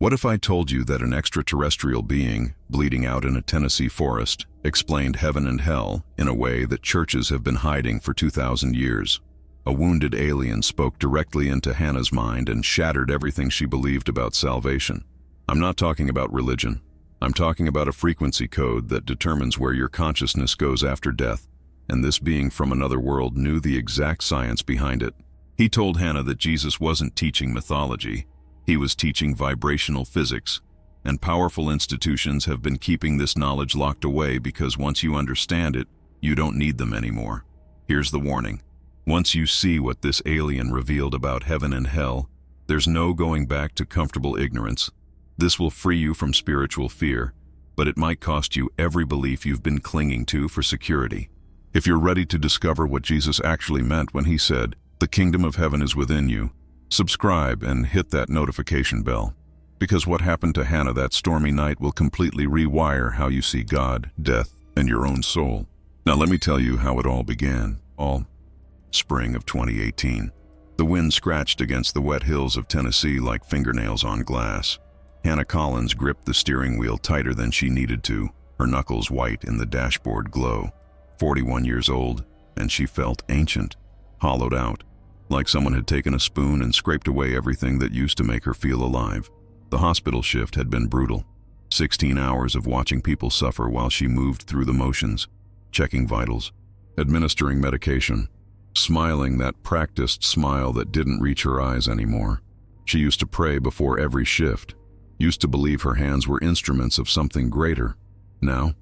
What if I told you that an extraterrestrial being, bleeding out in a Tennessee forest, explained heaven and hell in a way that churches have been hiding for 2,000 years? A wounded alien spoke directly into Hannah's mind and shattered everything she believed about salvation. I'm not talking about religion. I'm talking about a frequency code that determines where your consciousness goes after death, and this being from another world knew the exact science behind it. He told Hannah that Jesus wasn't teaching mythology. He was teaching vibrational physics, and powerful institutions have been keeping this knowledge locked away because once you understand it, you don't need them anymore. Here's the warning. Once you see what this alien revealed about heaven and hell, there's no going back to comfortable ignorance. This will free you from spiritual fear, but it might cost you every belief you've been clinging to for security. If you're ready to discover what Jesus actually meant when he said, "The kingdom of heaven is within you," subscribe and hit that notification bell. Because what happened to Hannah that stormy night will completely rewire how you see God, death, and your own soul. Now let me tell you how it all began. Spring of 2018. The wind scratched against the wet hills of Tennessee like fingernails on glass. Hannah Collins gripped the steering wheel tighter than she needed to, her knuckles white in the dashboard glow. 41 years old, and she felt ancient, hollowed out, like someone had taken a spoon and scraped away everything that used to make her feel alive. The hospital shift had been brutal. 16 hours of watching people suffer while she moved through the motions, checking vitals, administering medication, smiling that practiced smile that didn't reach her eyes anymore. She used to pray before every shift, used to believe her hands were instruments of something greater. Now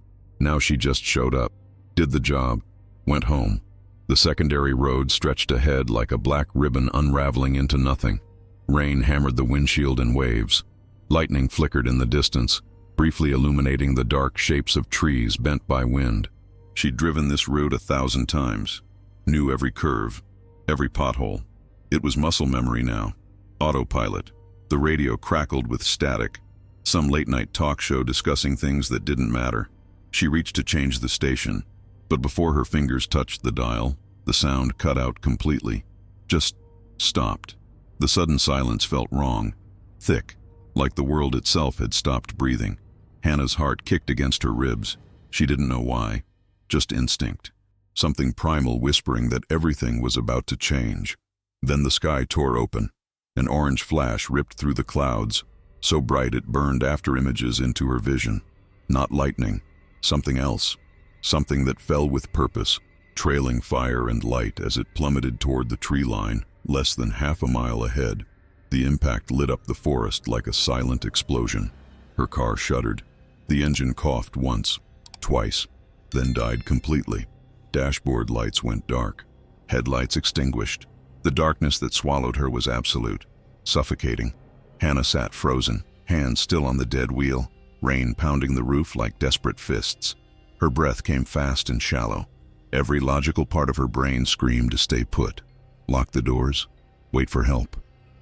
she just showed up, did the job, went home. The secondary road stretched ahead like a black ribbon unraveling into nothing. Rain hammered the windshield in waves. Lightning flickered in the distance, briefly illuminating the dark shapes of trees bent by wind. She'd driven this route 1,000 times, knew every curve, every pothole. It was muscle memory now. Autopilot. The radio crackled with static. Some late-night talk show discussing things that didn't matter. She reached to change the station, but before her fingers touched the dial, the sound cut out completely. Just stopped. The sudden silence felt wrong, thick, like the world itself had stopped breathing. Hannah's heart kicked against her ribs. She didn't know why, just instinct. Something primal whispering that everything was about to change. Then the sky tore open. An orange flash ripped through the clouds, so bright it burned after images into her vision. Not lightning, something else. Something that fell with purpose, trailing fire and light as it plummeted toward the tree line, less than half a mile ahead. The impact lit up the forest like a silent explosion. Her car shuddered. The engine coughed once, twice, then died completely. Dashboard lights went dark. Headlights extinguished. The darkness that swallowed her was absolute, suffocating. Hannah sat frozen, hands still on the dead wheel, rain pounding the roof like desperate fists. Her breath came fast and shallow. Every logical part of her brain screamed to stay put. Lock the doors, wait for help.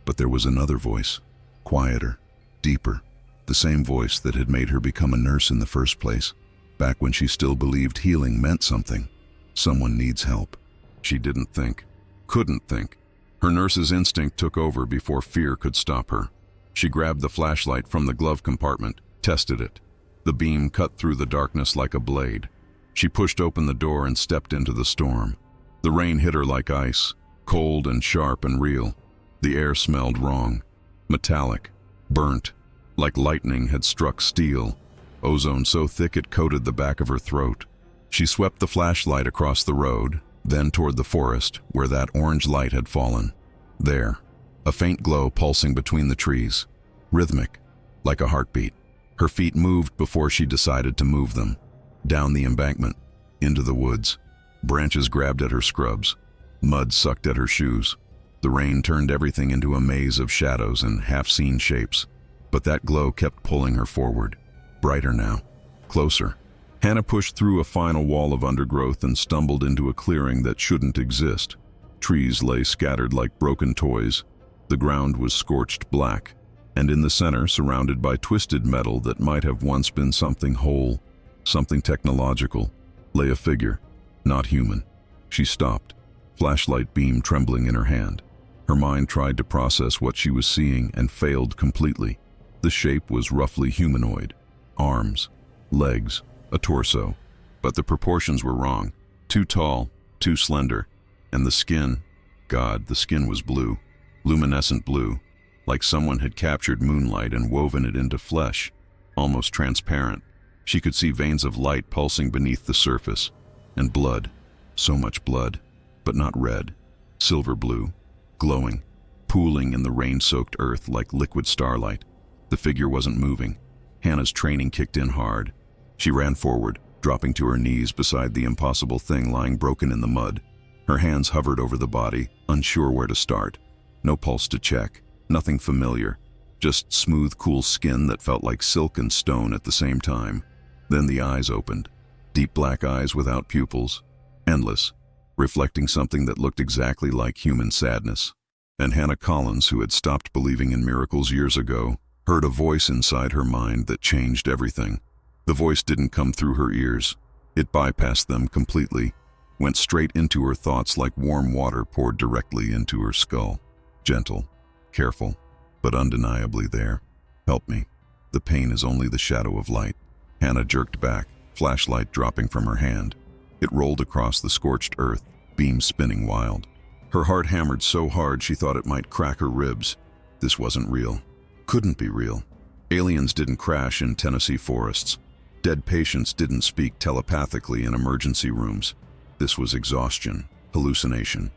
But there was another voice, quieter, deeper, the same voice that had made her become a nurse in the first place, back when she still believed healing meant something. Someone needs help. She didn't think, couldn't think. Her nurse's instinct took over before fear could stop her. She grabbed the flashlight from the glove compartment, tested it. The beam cut through the darkness like a blade. She pushed open the door and stepped into the storm. The rain hit her like ice, cold and sharp and real. The air smelled wrong, metallic, burnt, like lightning had struck steel, ozone so thick it coated the back of her throat. She swept the flashlight across the road, then toward the forest where that orange light had fallen. There, a faint glow pulsing between the trees, rhythmic, like a heartbeat. Her feet moved before she decided to move them. Down the embankment, into the woods. Branches grabbed at her scrubs. Mud sucked at her shoes. The rain turned everything into a maze of shadows and half-seen shapes. But that glow kept pulling her forward. Brighter now. Closer. Hannah pushed through a final wall of undergrowth and stumbled into a clearing that shouldn't exist. Trees lay scattered like broken toys. The ground was scorched black. And in the center, surrounded by twisted metal that might have once been something whole, something technological, lay a figure, not human. She stopped, flashlight beam trembling in her hand. Her mind tried to process what she was seeing and failed completely. The shape was roughly humanoid. Arms, legs, a torso. But the proportions were wrong. Too tall, too slender. And the skin, God, the skin was blue. Luminescent blue. Like someone had captured moonlight and woven it into flesh. Almost transparent. She could see veins of light pulsing beneath the surface. And blood. So much blood. But not red. Silver blue. Glowing. Pooling in the rain-soaked earth like liquid starlight. The figure wasn't moving. Hannah's training kicked in hard. She ran forward, dropping to her knees beside the impossible thing lying broken in the mud. Her hands hovered over the body, unsure where to start. No pulse to check. Nothing familiar. Just smooth, cool skin that felt like silk and stone at the same time. Then the eyes opened. Deep black eyes without pupils. Endless. Reflecting something that looked exactly like human sadness. And Hannah Collins, who had stopped believing in miracles years ago, heard a voice inside her mind that changed everything. The voice didn't come through her ears. It bypassed them completely, went straight into her thoughts like warm water poured directly into her skull. Gentle, careful, but undeniably there. Help me. The pain is only the shadow of light. Hannah jerked back, flashlight dropping from her hand. It rolled across the scorched earth, beam spinning wild. Her heart hammered so hard she thought it might crack her ribs. This wasn't real. Couldn't be real. Aliens didn't crash in Tennessee forests. Dead patients didn't speak telepathically in emergency rooms. This was exhaustion, hallucination,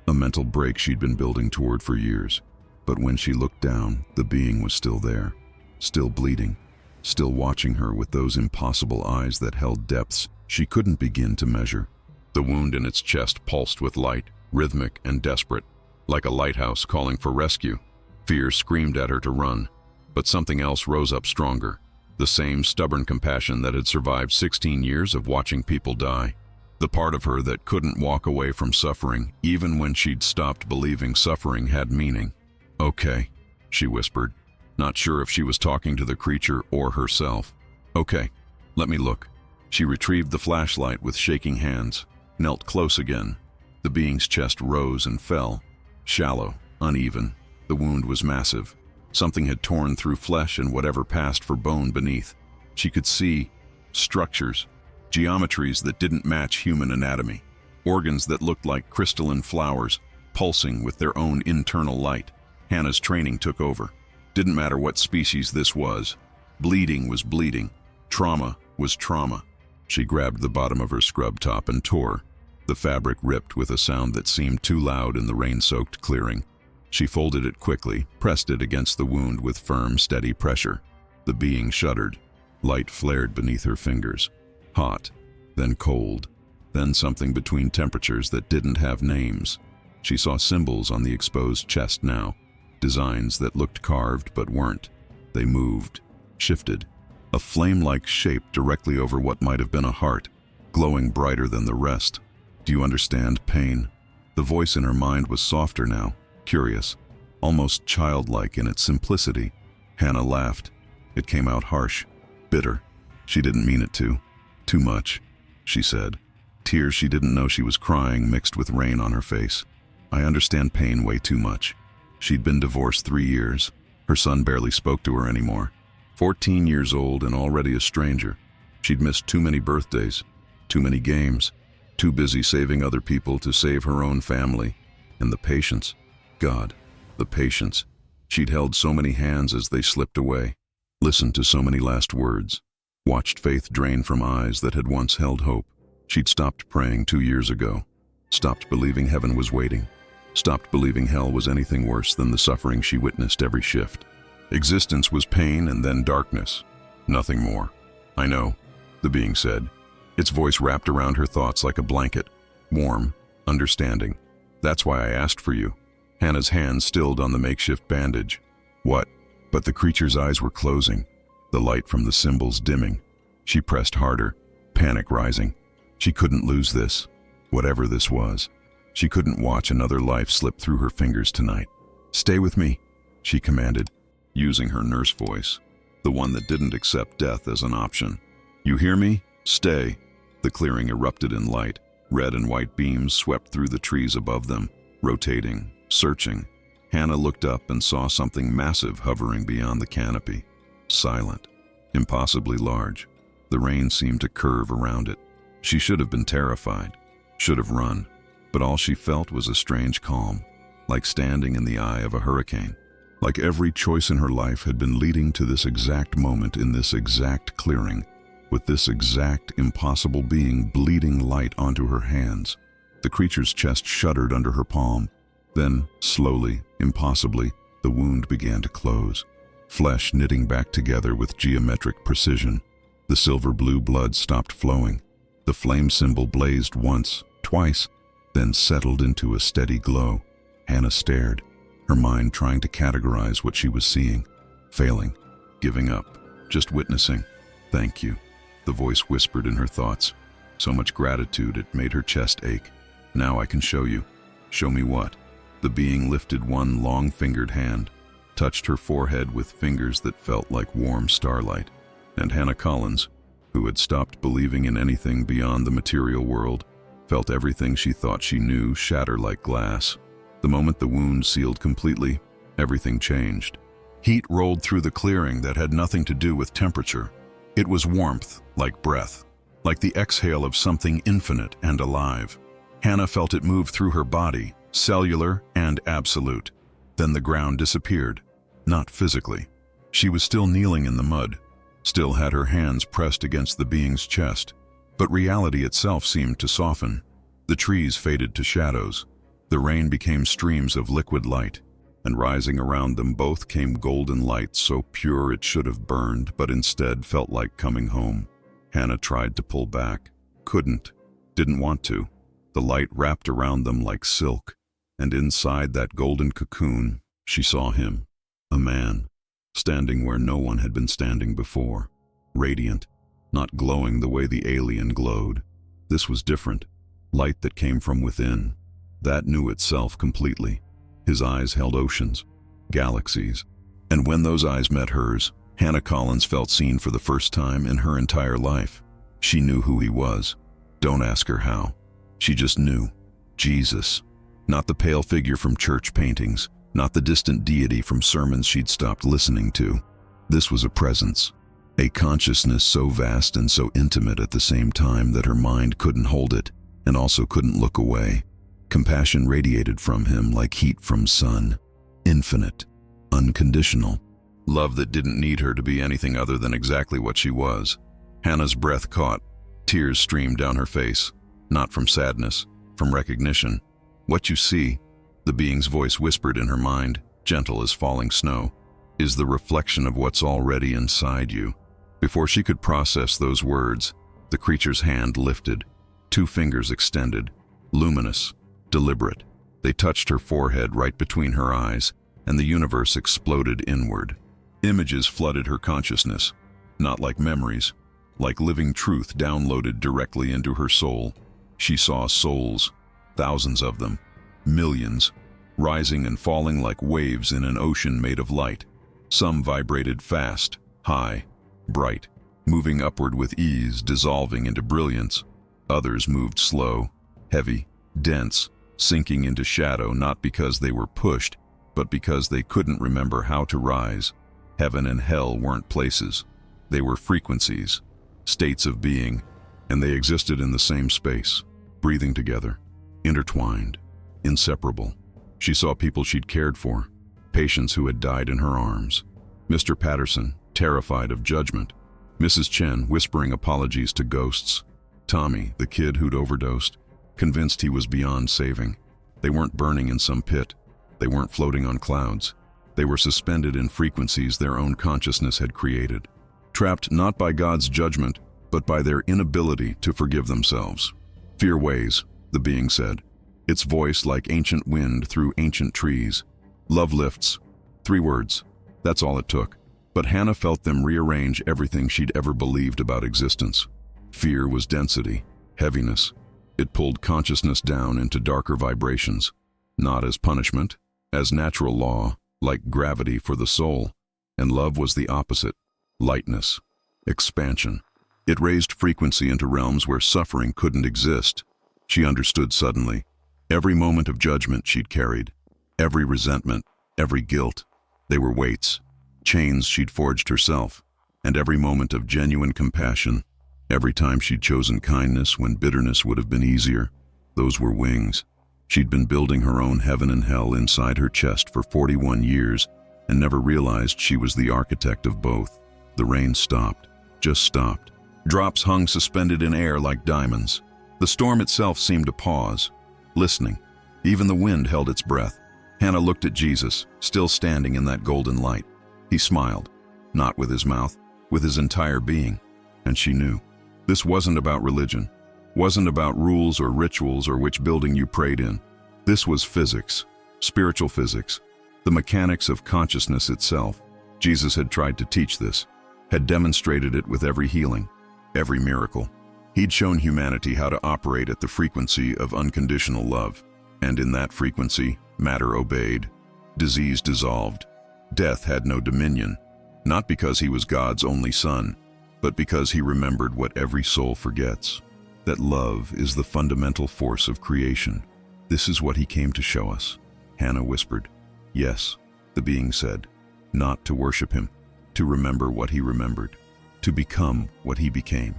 a mental break she'd been building toward for years. But when she looked down, the being was still there, still bleeding, still watching her with those impossible eyes that held depths she couldn't begin to measure. The wound in its chest pulsed with light, rhythmic and desperate, like a lighthouse calling for rescue. Fear screamed at her to run, but something else rose up stronger. The same stubborn compassion that had survived 16 years of watching people die. The part of her that couldn't walk away from suffering, even when she'd stopped believing suffering had meaning. "Okay," she whispered, not sure if she was talking to the creature or herself. "Okay, let me look." She retrieved the flashlight with shaking hands, knelt close again. The being's chest rose and fell, shallow, uneven. The wound was massive. Something had torn through flesh and whatever passed for bone beneath. She could see structures, geometries that didn't match human anatomy, organs that looked like crystalline flowers, pulsing with their own internal light. Hannah's training took over. Didn't matter what species this was. Bleeding was bleeding. Trauma was trauma. She grabbed the bottom of her scrub top and tore. The fabric ripped with a sound that seemed too loud in the rain-soaked clearing. She folded it quickly, pressed it against the wound with firm, steady pressure. The being shuddered. Light flared beneath her fingers. Hot, then cold, then something between temperatures that didn't have names. She saw symbols on the exposed chest now, designs that looked carved but weren't. They moved, shifted. A flame-like shape directly over what might have been a heart, glowing brighter than the rest. "Do you understand pain?" The voice in her mind was softer now. Curious, almost childlike in its simplicity. Hannah laughed. It came out harsh, bitter. She didn't mean it to. "Too much," she said. Tears she didn't know she was crying mixed with rain on her face. "I understand pain way too much." She'd been divorced 3 years. Her son barely spoke to her anymore. 14 years old and already a stranger. She'd missed too many birthdays, too many games, too busy saving other people to save her own family. And the patience. God, the patience. She'd held so many hands as they slipped away, listened to so many last words, watched faith drain from eyes that had once held hope. She'd stopped praying 2 years ago, stopped believing heaven was waiting, stopped believing hell was anything worse than the suffering she witnessed every shift. Existence was pain and then darkness, nothing more. "I know," the being said. Its voice wrapped around her thoughts like a blanket, warm, understanding. "That's why I asked for you." Hannah's hand stilled on the makeshift bandage. "What?" But the creature's eyes were closing, the light from the symbols dimming. She pressed harder, panic rising. She couldn't lose this, whatever this was. She couldn't watch another life slip through her fingers tonight. "Stay with me," she commanded, using her nurse voice, the one that didn't accept death as an option. "You hear me? Stay." The clearing erupted in light. Red and white beams swept through the trees above them, rotating, searching. Hannah looked up and saw something massive hovering beyond the canopy. silent, impossibly large. The rain seemed to curve around it. She should have been terrified, should have run, but all she felt was a strange calm, like standing in the eye of a hurricane. Like every choice in her life had been leading to this exact moment in this exact clearing, with this exact impossible being bleeding light onto her hands. The creature's chest shuddered under her palm. Then, slowly, impossibly, the wound began to close, flesh knitting back together with geometric precision. The silver-blue blood stopped flowing. The flame symbol blazed once, twice, then settled into a steady glow. Hannah stared, her mind trying to categorize what she was seeing, failing, giving up, just witnessing. "Thank you," the voice whispered in her thoughts. So much gratitude it made her chest ache. "Now I can show you." "Show me what?" The being lifted one long-fingered hand, touched her forehead with fingers that felt like warm starlight. And Hannah Collins, who had stopped believing in anything beyond the material world, felt everything she thought she knew shatter like glass. The moment the wound sealed completely, everything changed. Heat rolled through the clearing that had nothing to do with temperature. It was warmth, like breath, like the exhale of something infinite and alive. Hannah felt it move through her body, cellular and absolute. Then the ground disappeared, not physically. She was still kneeling in the mud, still had her hands pressed against the being's chest, but reality itself seemed to soften. The trees faded to shadows. The rain became streams of liquid light, and rising around them both came golden light so pure it should have burned, but instead felt like coming home. Hannah tried to pull back, couldn't, didn't want to. The light wrapped around them like silk, and inside that golden cocoon, she saw him, a man, standing where no one had been standing before, radiant, not glowing the way the alien glowed. This was different, light that came from within. That knew itself completely. His eyes held oceans, galaxies, and when those eyes met hers, Hannah Collins felt seen for the first time in her entire life. She knew who he was. Don't ask her how. She just knew. Jesus. Not the pale figure from church paintings, not the distant deity from sermons she'd stopped listening to. This was a presence, a consciousness so vast and so intimate at the same time that her mind couldn't hold it and also couldn't look away. Compassion radiated from him like heat from sun, infinite, unconditional. Love that didn't need her to be anything other than exactly what she was. Hannah's breath caught. Tears streamed down her face, not from sadness, from recognition. "What you see," the being's voice whispered in her mind, gentle as falling snow, "is the reflection of what's already inside you." Before she could process those words, the creature's hand lifted, 2 fingers extended, luminous, deliberate. They touched her forehead right between her eyes, and the universe exploded inward. Images flooded her consciousness, not like memories, like living truth downloaded directly into her soul. She saw souls, thousands of them, millions, rising and falling like waves in an ocean made of light. Some vibrated fast, high, bright, moving upward with ease, dissolving into brilliance. Others moved slow, heavy, dense, sinking into shadow not because they were pushed, but because they couldn't remember how to rise. Heaven and hell weren't places. They were frequencies, states of being, and they existed in the same space, breathing together, intertwined, inseparable. She saw people she'd cared for, patients who had died in her arms. Mr. Patterson, terrified of judgment. Mrs. Chen, whispering apologies to ghosts. Tommy, the kid who'd overdosed, convinced he was beyond saving. They weren't burning in some pit. They weren't floating on clouds. They were suspended in frequencies their own consciousness had created, trapped not by God's judgment, but by their inability to forgive themselves. "Fear weighs," the being said, its voice like ancient wind through ancient trees. "Love lifts." 3 words. That's all it took. But Hannah felt them rearrange everything she'd ever believed about existence. Fear was density, heaviness. It pulled consciousness down into darker vibrations, not as punishment, as natural law, like gravity for the soul. And love was the opposite, lightness, expansion. It raised frequency into realms where suffering couldn't exist. She understood suddenly. Every moment of judgment she'd carried, every resentment, every guilt, they were weights. chains she'd forged herself, and every moment of genuine compassion, every time she'd chosen kindness when bitterness would have been easier. Those were wings. She'd been building her own heaven and hell inside her chest for 41 years and never realized she was the architect of both. The rain stopped, just stopped. Drops hung suspended in air like diamonds. The storm itself seemed to pause, listening. Even the wind held its breath. Hannah looked at Jesus, still standing in that golden light. He smiled, not with his mouth, with his entire being. And she knew. This wasn't about religion, wasn't about rules or rituals or which building you prayed in. This was physics, spiritual physics, the mechanics of consciousness itself. Jesus had tried to teach this, had demonstrated it with every healing, every miracle. He'd shown humanity how to operate at the frequency of unconditional love. And in that frequency, matter obeyed, disease dissolved, death had no dominion, not because he was God's only son, but because he remembered what every soul forgets, that love is the fundamental force of creation. This is what he came to show us. Hannah whispered. Yes, the being said, not to worship him, to remember what he remembered, to become what he became.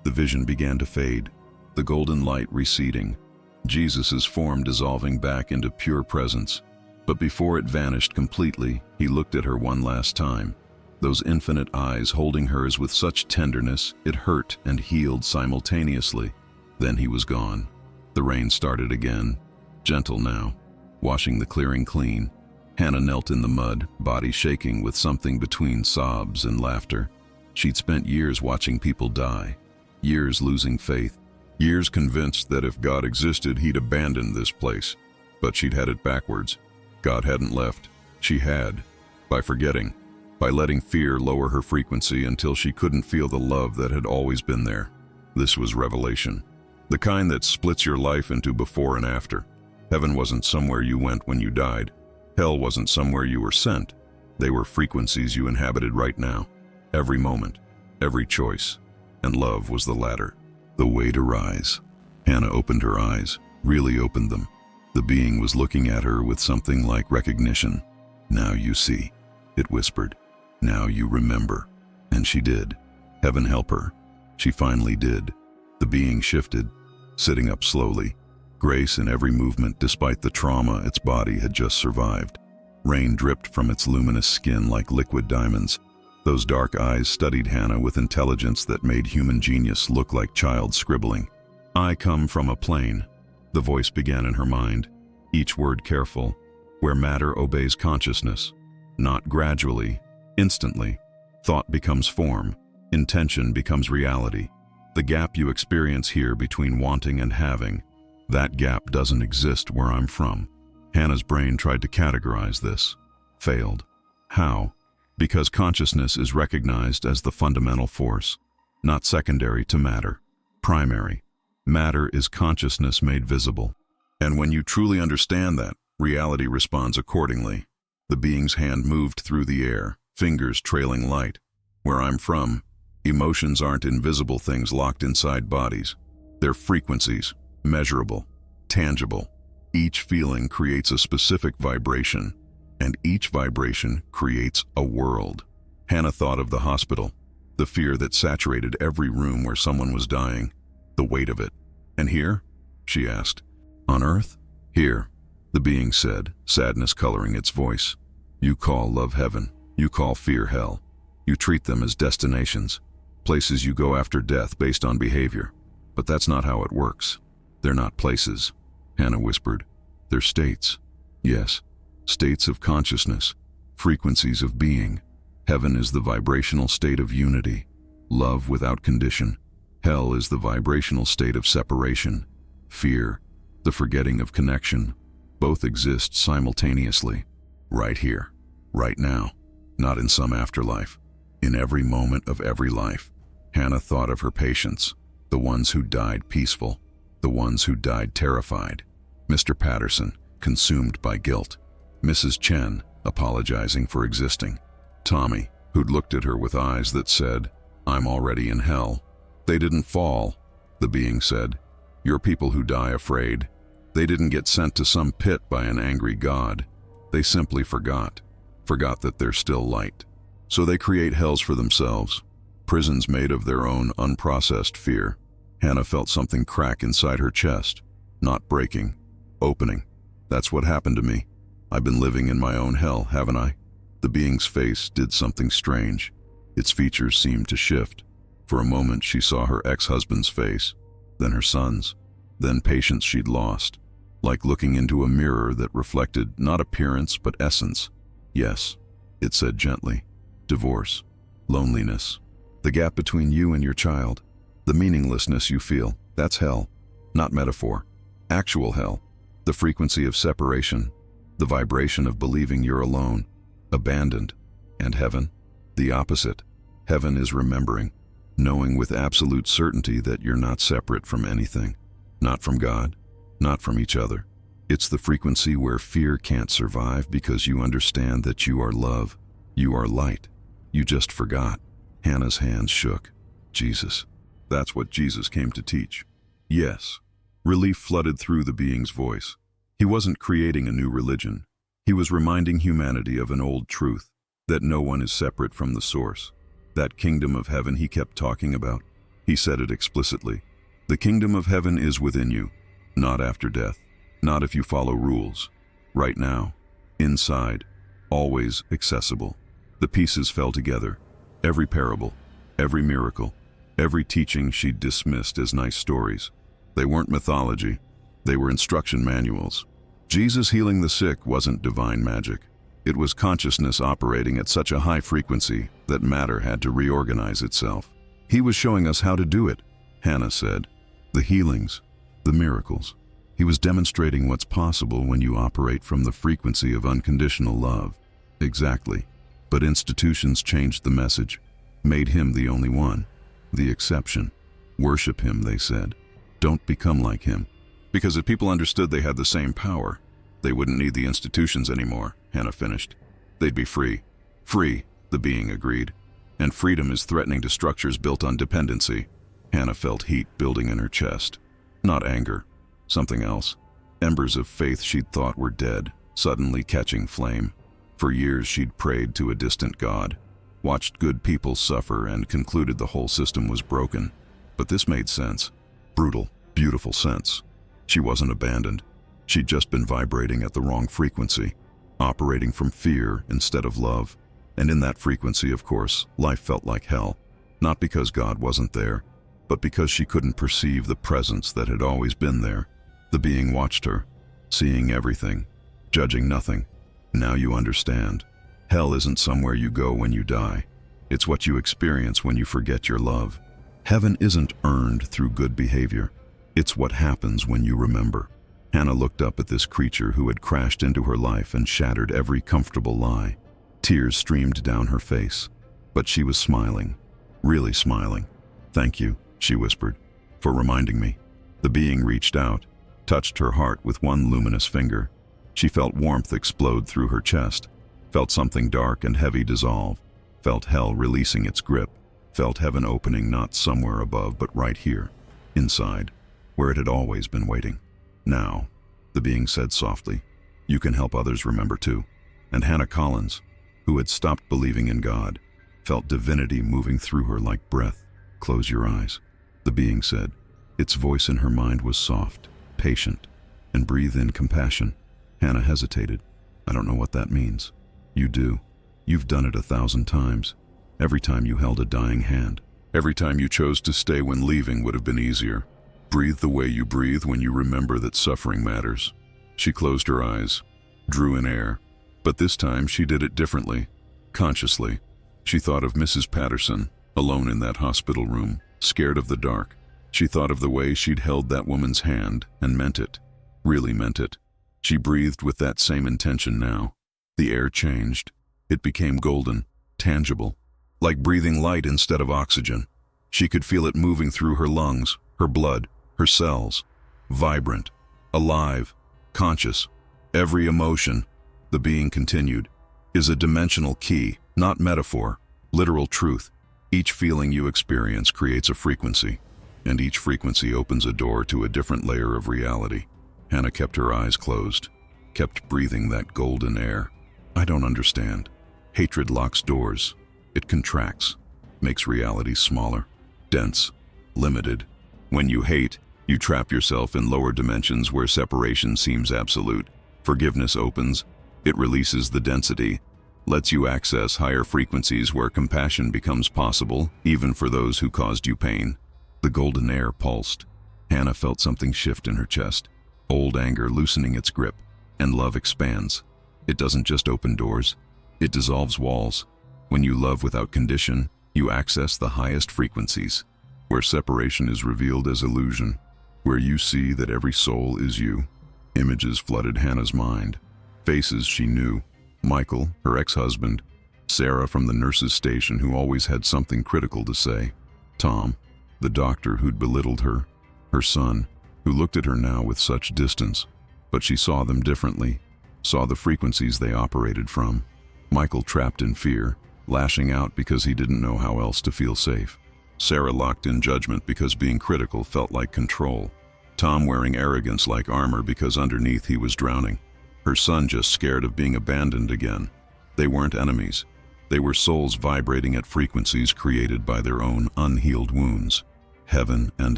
The vision began to fade, the golden light receding, Jesus' form dissolving back into pure presence. But before it vanished completely, he looked at her one last time, those infinite eyes holding hers with such tenderness it hurt and healed simultaneously. Then he was gone. The rain started again, gentle now, washing the clearing clean. Hannah knelt in the mud, body shaking with something between sobs and laughter. She'd spent years watching people die, years losing faith, years convinced that if God existed, he'd abandon this place. But she'd had it backwards. God hadn't left. She had, by forgetting, by letting fear lower her frequency until she couldn't feel the love that had always been there. This was revelation, the kind that splits your life into before and after. Heaven wasn't somewhere you went when you died. Hell wasn't somewhere you were sent. They were frequencies you inhabited right now, every moment, every choice. And love was the latter, the way to rise. Hannah opened her eyes, really opened them. The being was looking at her with something like recognition. Now you see, it whispered. Now you remember. And she did. Heaven help her. She finally did. The being shifted, sitting up slowly, grace in every movement despite the trauma its body had just survived. Rain dripped from its luminous skin like liquid diamonds. Those dark eyes studied Hannah with intelligence that made human genius look like child scribbling. I come from a plane, the voice began in her mind, each word careful, where matter obeys consciousness, not gradually, instantly. Thought becomes form, intention becomes reality. The gap you experience here between wanting and having, that gap doesn't exist where I'm from. Hannah's brain tried to categorize this, failed. How? Because consciousness is recognized as the fundamental force, not secondary to matter, primary. Matter is consciousness made visible. And when you truly understand that, reality responds accordingly. The being's hand moved through the air, fingers trailing light. Where I'm from, emotions aren't invisible things locked inside bodies. They're frequencies, measurable, tangible. Each feeling creates a specific vibration, and each vibration creates a world. Hannah thought of the hospital, the fear that saturated every room where someone was dying, the weight of it. And here? She asked. On Earth? Here, the being said, sadness coloring its voice. You call love heaven, you call fear hell. You treat them as destinations, places you go after death based on behavior. But that's not how it works. They're not places, Hannah whispered. They're states. Yes, states of consciousness, frequencies of being. Heaven is the vibrational state of unity, love without condition. Hell is the vibrational state of separation, fear, the forgetting of connection. Both exist simultaneously, right here, right now, not in some afterlife. In every moment of every life, Hannah thought of her patients, the ones who died peaceful, the ones who died terrified. Mr. Patterson, consumed by guilt. Mrs. Chen, apologizing for existing. Tommy, who'd looked at her with eyes that said, I'm already in hell. They didn't fall, the being said. You're people who die afraid. They didn't get sent to some pit by an angry God. They simply forgot that there's still light. So they create hells for themselves, prisons made of their own unprocessed fear. Hannah felt something crack inside her chest, not breaking, opening. That's what happened to me. I've been living in my own hell, haven't I? The being's face did something strange. Its features seemed to shift. For a moment she saw her ex-husband's face, then her son's, then patience she'd lost, like looking into a mirror that reflected not appearance but essence. Yes, it said gently. Divorce, loneliness, the gap between you and your child, the meaninglessness you feel, that's hell, not metaphor. Actual hell, the frequency of separation, the vibration of believing you're alone, abandoned. And heaven? The opposite. Heaven is remembering, knowing with absolute certainty that you're not separate from anything, not from God, not from each other. It's the frequency where fear can't survive because you understand that you are love, you are light. You just forgot. Hannah's hands shook. Jesus. That's what Jesus came to teach. Yes. Relief flooded through the being's voice. He wasn't creating a new religion. He was reminding humanity of an old truth, that no one is separate from the source. That kingdom of heaven he kept talking about. He said it explicitly. The kingdom of heaven is within you, not after death, not if you follow rules. Right now, inside, always accessible. The pieces fell together. Every parable, every miracle, every teaching she'd dismissed as nice stories. They weren't mythology. They were instruction manuals. Jesus healing the sick wasn't divine magic. It was consciousness operating at such a high frequency that matter had to reorganize itself. He was showing us how to do it, Hannah said. The healings, the miracles. He was demonstrating what's possible when you operate from the frequency of unconditional love. Exactly. But institutions changed the message, made him the only one, the exception. Worship him, they said. Don't become like him. Because if people understood they had the same power, they wouldn't need the institutions anymore, Hannah finished. They'd be free. Free, the being agreed. And freedom is threatening to structures built on dependency. Hannah felt heat building in her chest. Not anger, something else. Embers of faith she'd thought were dead, suddenly catching flame. For years she'd prayed to a distant God, watched good people suffer and concluded the whole system was broken. But this made sense. Brutal, beautiful sense. She wasn't abandoned. She'd just been vibrating at the wrong frequency, operating from fear instead of love. And in that frequency, of course, life felt like hell. Not because God wasn't there, but because she couldn't perceive the presence that had always been there. The being watched her, seeing everything, judging nothing. Now you understand. Hell isn't somewhere you go when you die. It's what you experience when you forget your love. Heaven isn't earned through good behavior. It's what happens when you remember. Hannah looked up at this creature who had crashed into her life and shattered every comfortable lie. Tears streamed down her face, but she was smiling, really smiling. "Thank you," she whispered, "for reminding me." The being reached out, touched her heart with one luminous finger. She felt warmth explode through her chest, felt something dark and heavy dissolve, felt hell releasing its grip, felt heaven opening not somewhere above but right here, inside, where it had always been waiting. "Now," the being said softly, "you can help others remember too." And Hannah Collins, who had stopped believing in God, felt divinity moving through her like breath. "Close your eyes," the being said. Its voice in her mind was soft, patient, and breathe in compassion. Hannah hesitated. "I don't know what that means." "You do. You've done it 1,000 times. Every time you held a dying hand. Every time you chose to stay when leaving would have been easier. Breathe the way you breathe when you remember that suffering matters." She closed her eyes, drew in air, but this time she did it differently, consciously. She thought of Mrs. Patterson, alone in that hospital room, scared of the dark. She thought of the way she'd held that woman's hand and meant it, really meant it. She breathed with that same intention now. The air changed. It became golden, tangible, like breathing light instead of oxygen. She could feel it moving through her lungs, her blood, her cells. Vibrant, alive, conscious. Every emotion, the being continued, is a dimensional key, not metaphor, literal truth. Each feeling you experience creates a frequency, and each frequency opens a door to a different layer of reality. Hannah kept her eyes closed, kept breathing that golden air. "I don't understand." Hatred locks doors. It contracts, makes reality smaller, dense, limited. When you hate, you trap yourself in lower dimensions where separation seems absolute. Forgiveness opens, it releases the density, lets you access higher frequencies where compassion becomes possible, even for those who caused you pain. The golden air pulsed. Hannah felt something shift in her chest, old anger loosening its grip, and love expands. It doesn't just open doors, it dissolves walls. When you love without condition, you access the highest frequencies, where separation is revealed as illusion, where you see that every soul is you. Images flooded Hannah's mind, faces she knew. Michael, her ex-husband, Sarah from the nurse's station who always had something critical to say, Tom, the doctor who'd belittled her, her son, who looked at her now with such distance, but she saw them differently, saw the frequencies they operated from. Michael trapped in fear, lashing out because he didn't know how else to feel safe. Sarah locked in judgment because being critical felt like control. Tom wearing arrogance like armor because underneath he was drowning. Her son just scared of being abandoned again. They weren't enemies. They were souls vibrating at frequencies created by their own unhealed wounds. Heaven and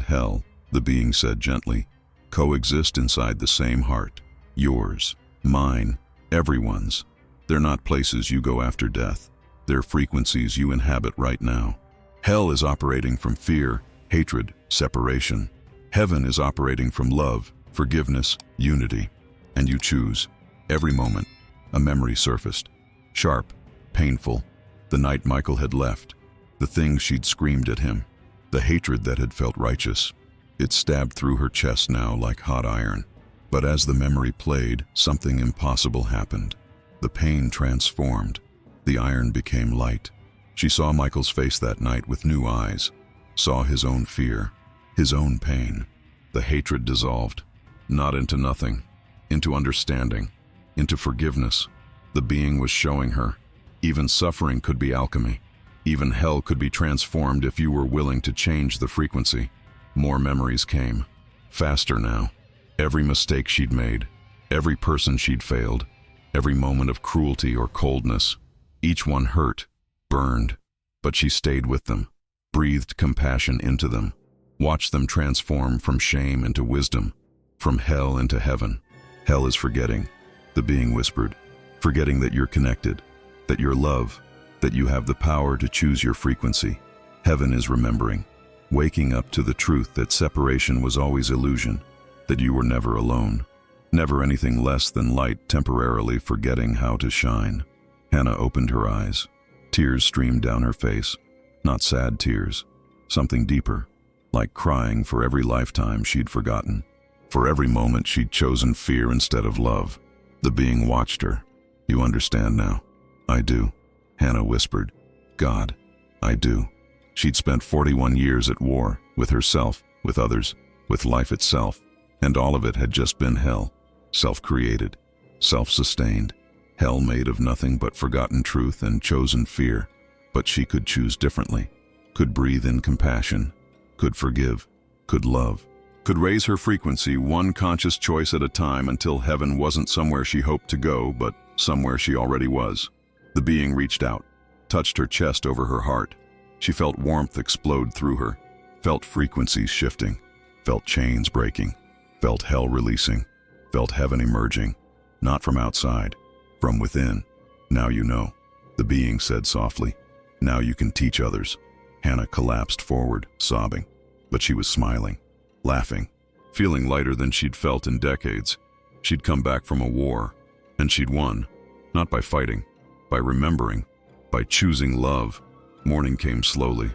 hell, the being said gently, coexist inside the same heart. Yours, mine, everyone's. They're not places you go after death. They're frequencies you inhabit right now. Hell is operating from fear, hatred, separation. Heaven is operating from love, forgiveness, unity. And you choose. Every moment, a memory surfaced. Sharp, painful. The night Michael had left. The things she'd screamed at him. The hatred that had felt righteous. It stabbed through her chest now like hot iron. But as the memory played, something impossible happened. The pain transformed. The iron became light. She saw Michael's face that night with new eyes, saw his own fear, his own pain. The hatred dissolved, not into nothing, into understanding, into forgiveness. The being was showing her, even suffering could be alchemy. Even hell could be transformed if you were willing to change the frequency. More memories came, faster now. Every mistake she'd made, every person she'd failed, every moment of cruelty or coldness. Each one hurt, burned, but she stayed with them, breathed compassion into them, watched them transform from shame into wisdom, from hell into heaven. Hell is forgetting, the being whispered, forgetting that you're connected, that you're love, that you have the power to choose your frequency. Heaven is remembering, waking up to the truth that separation was always illusion, that you were never alone, never anything less than light temporarily forgetting how to shine. Hannah opened her eyes. Tears streamed down her face, not sad tears, something deeper, like crying for every lifetime she'd forgotten, for every moment she'd chosen fear instead of love. The being watched her. You understand now? I do, Hannah whispered. God, I do. She'd spent 41 years at war, with herself, with others, with life itself, and all of it had just been hell, self-created, self-sustained. Hell made of nothing but forgotten truth and chosen fear. But she could choose differently, could breathe in compassion, could forgive, could love, could raise her frequency one conscious choice at a time until heaven wasn't somewhere she hoped to go, but somewhere she already was. The being reached out, touched her chest over her heart. She felt warmth explode through her, felt frequencies shifting, felt chains breaking, felt hell releasing, felt heaven emerging, not from outside, from within. Now you know, the being said softly. Now you can teach others. Hannah collapsed forward, sobbing, but she was smiling, laughing, feeling lighter than she'd felt in decades. She'd come back from a war, and she'd won, not by fighting, by remembering, by choosing love. Morning came slowly.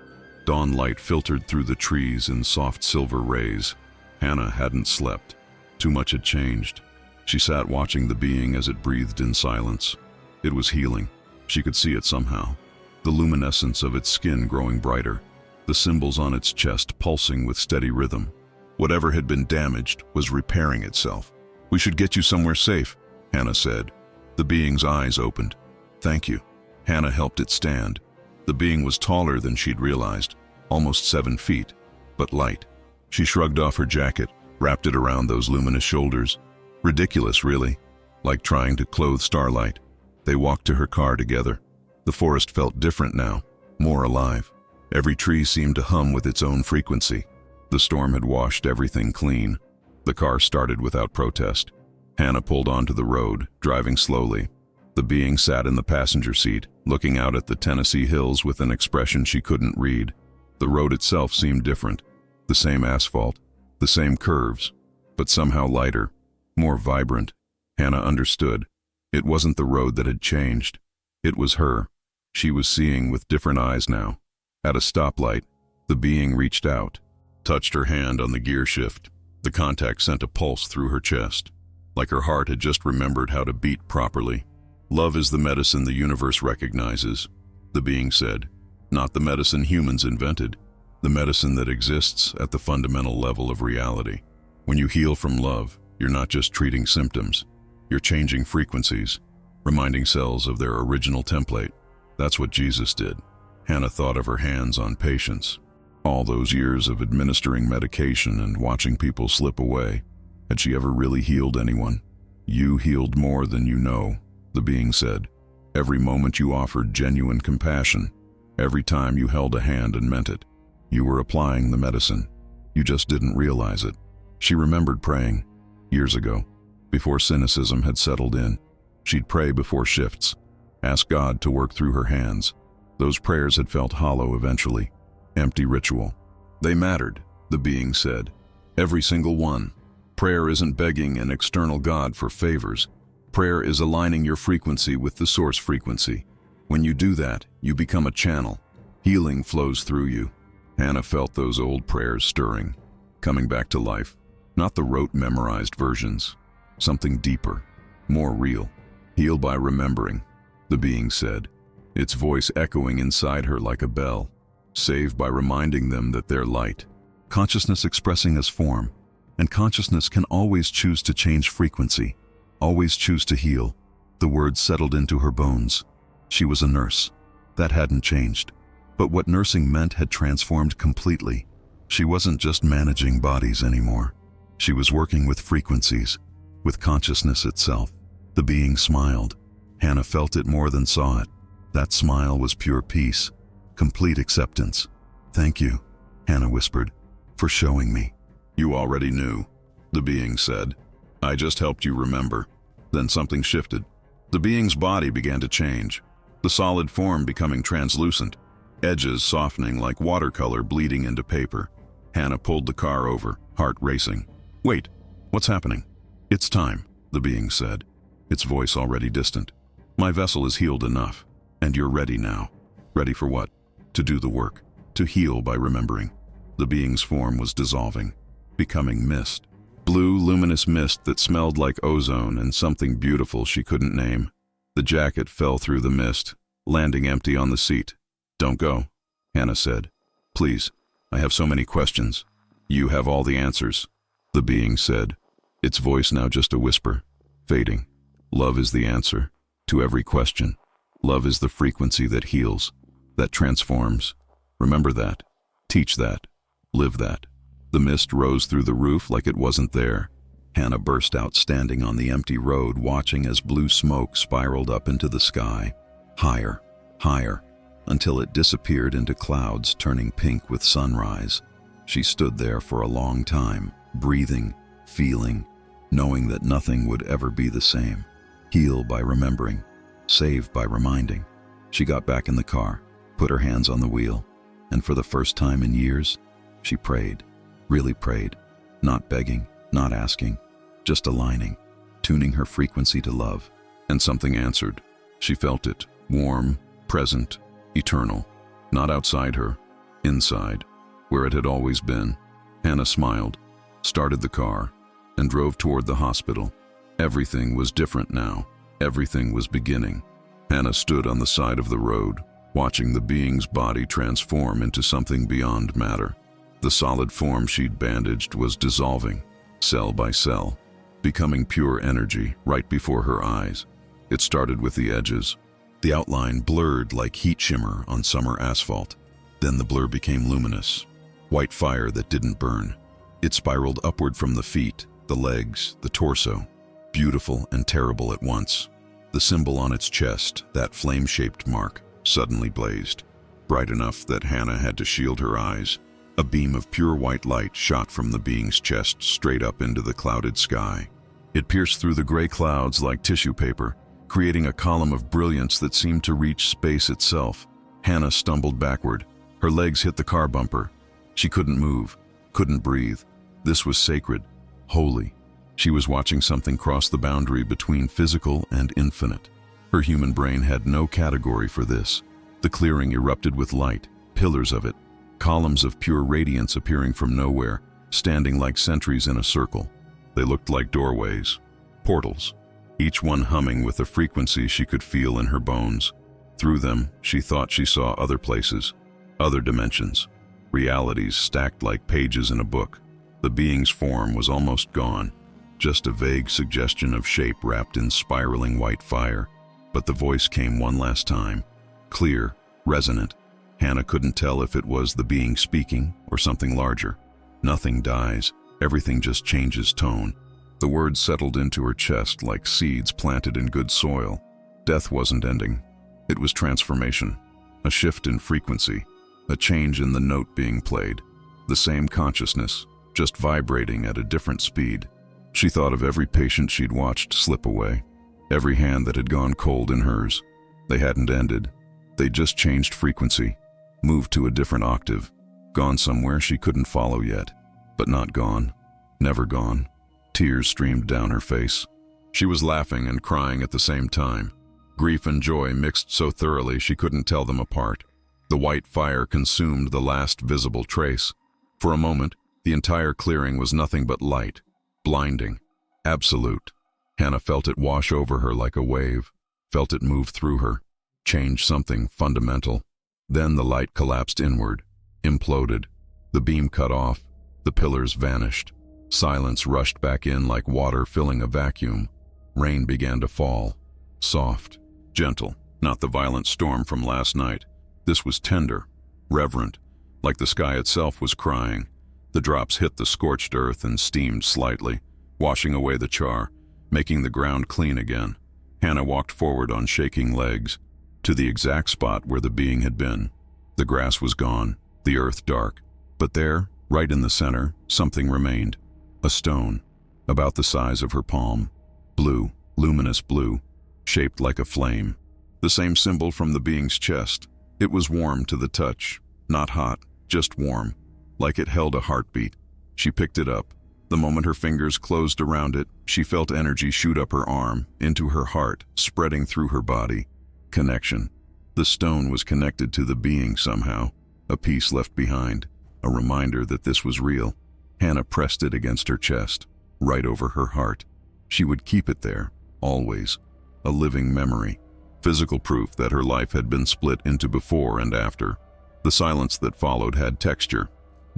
Dawn light filtered through the trees in soft silver rays. Hannah hadn't slept. Too much had changed. She sat watching the being as it breathed in silence. It was healing. She could see it somehow. The luminescence of its skin growing brighter, the symbols on its chest pulsing with steady rhythm. Whatever had been damaged was repairing itself. We should get you somewhere safe, Hannah said. The being's eyes opened. Thank you. Hannah helped it stand. The being was taller than she'd realized, almost 7 feet, but light. She shrugged off her jacket, wrapped it around those luminous shoulders. Ridiculous, really, like trying to clothe starlight. They walked to her car together. The forest felt different now, more alive. Every tree seemed to hum with its own frequency. The storm had washed everything clean. The car started without protest. Hannah pulled onto the road, driving slowly. The being sat in the passenger seat, looking out at the Tennessee hills with an expression she couldn't read. The road itself seemed different. The same asphalt, the same curves, but somehow lighter, more vibrant. Hannah understood. It wasn't the road that had changed. It was her. She was seeing with different eyes now. At a stoplight, the being reached out, touched her hand on the gear shift. The contact sent a pulse through her chest, like her heart had just remembered how to beat properly. Love is the medicine the universe recognizes, the being said. Not the medicine humans invented, the medicine that exists at the fundamental level of reality. When you heal from love, you're not just treating symptoms. You're changing frequencies, reminding cells of their original template. That's what Jesus did. Hannah thought of her hands on patients. All those years of administering medication and watching people slip away. Had she ever really healed anyone? You healed more than you know, the being said. Every moment you offered genuine compassion. Every time you held a hand and meant it. You were applying the medicine. You just didn't realize it. She remembered praying, years ago, before cynicism had settled in. She'd pray before shifts, ask God to work through her hands. Those prayers had felt hollow eventually, empty ritual. They mattered, the being said. Every single one. Prayer isn't begging an external God for favors. Prayer is aligning your frequency with the source frequency. When you do that, you become a channel. Healing flows through you. Hannah felt those old prayers stirring, coming back to life. Not the rote memorized versions. Something deeper, more real. Heal by remembering, the being said. Its voice echoing inside her like a bell. Save by reminding them that they're light. Consciousness expressing as form. And consciousness can always choose to change frequency. Always choose to heal. The words settled into her bones. She was a nurse. That hadn't changed. But what nursing meant had transformed completely. She wasn't just managing bodies anymore. She was working with frequencies, with consciousness itself. The being smiled. Hannah felt it more than saw it. That smile was pure peace, complete acceptance. "Thank you," Hannah whispered, "for showing me." "You already knew," the being said. "I just helped you remember." Then something shifted. The being's body began to change, the solid form becoming translucent, edges softening like watercolor bleeding into paper. Hannah pulled the car over, heart racing. "Wait, what's happening?" "It's time," the being said, its voice already distant. "My vessel is healed enough, and you're ready now." Ready for what? To do the work, to heal by remembering. The being's form was dissolving, becoming mist. Blue, luminous mist that smelled like ozone and something beautiful she couldn't name. The jacket fell through the mist, landing empty on the seat. "Don't go," Hannah said. "Please, I have so many questions." "You have all the answers," the being said, its voice now just a whisper, fading. "Love is the answer to every question. Love is the frequency that heals, that transforms. Remember that. Teach that. Live that." The mist rose through the roof like it wasn't there. Hannah burst out standing on the empty road, watching as blue smoke spiraled up into the sky. Higher, higher, until it disappeared into clouds turning pink with sunrise. She stood there for a long time, breathing, feeling, knowing that nothing would ever be the same. Heal by remembering, save by reminding. She got back in the car, put her hands on the wheel, and for the first time in years, she prayed, really prayed, not begging, not asking, just aligning, tuning her frequency to love. And something answered. She felt it, warm, present, eternal, not outside her, inside, where it had always been. Hannah smiled, started the car, and drove toward the hospital. Everything was different now. Everything was beginning. Hannah stood on the side of the road, watching the being's body transform into something beyond matter. The solid form she'd bandaged was dissolving, cell by cell, becoming pure energy right before her eyes. It started with the edges. The outline blurred like heat shimmer on summer asphalt. Then the blur became luminous, white fire that didn't burn. It spiraled upward from the feet, the legs, the torso, beautiful and terrible at once. The symbol on its chest, that flame-shaped mark, suddenly blazed. bright enough that Hannah had to shield her eyes. A beam of pure white light shot from the being's chest straight up into the clouded sky. It pierced through the gray clouds like tissue paper, creating a column of brilliance that seemed to reach space itself. Hannah stumbled backward. Her legs hit the car bumper. She couldn't move, couldn't breathe. This was sacred, holy. She was watching something cross the boundary between physical and infinite. Her human brain had no category for this. The clearing erupted with light, pillars of it, columns of pure radiance appearing from nowhere, standing like sentries in a circle. They looked like doorways, portals, each one humming with a frequency she could feel in her bones. Through them, she thought she saw other places, other dimensions, realities stacked like pages in a book. The being's form was almost gone, just a vague suggestion of shape wrapped in spiraling white fire. But the voice came one last time, clear, resonant. Hannah couldn't tell if it was the being speaking or something larger. Nothing dies, everything just changes tone. The words settled into her chest like seeds planted in good soil. Death wasn't ending. It was transformation, a shift in frequency, a change in the note being played. The same consciousness, just vibrating at a different speed. She thought of every patient she'd watched slip away, every hand that had gone cold in hers. They hadn't ended. They'd just changed frequency, moved to a different octave, gone somewhere she couldn't follow yet. But not gone, never gone. Tears streamed down her face. She was laughing and crying at the same time. Grief and joy mixed so thoroughly she couldn't tell them apart. The white fire consumed the last visible trace. For a moment, the entire clearing was nothing but light, blinding, absolute. Hannah felt it wash over her like a wave, felt it move through her, change something fundamental. Then the light collapsed inward, imploded. The beam cut off, the pillars vanished. Silence rushed back in like water filling a vacuum. Rain began to fall, soft, gentle, not the violent storm from last night. This was tender, reverent, like the sky itself was crying. The drops hit the scorched earth and steamed slightly, washing away the char, making the ground clean again. Hannah walked forward on shaking legs, to the exact spot where the being had been. The grass was gone, the earth dark, but there, right in the center, something remained. A stone, about the size of her palm, blue, luminous blue, shaped like a flame. The same symbol from the being's chest. It was warm to the touch, not hot, just warm, like it held a heartbeat. She picked it up. The moment her fingers closed around it, she felt energy shoot up her arm, into her heart, spreading through her body. Connection. The stone was connected to the being somehow, a piece left behind, a reminder that this was real. Hannah pressed it against her chest, right over her heart. She would keep it there, always, a living memory, physical proof that her life had been split into before and after. The silence that followed had texture,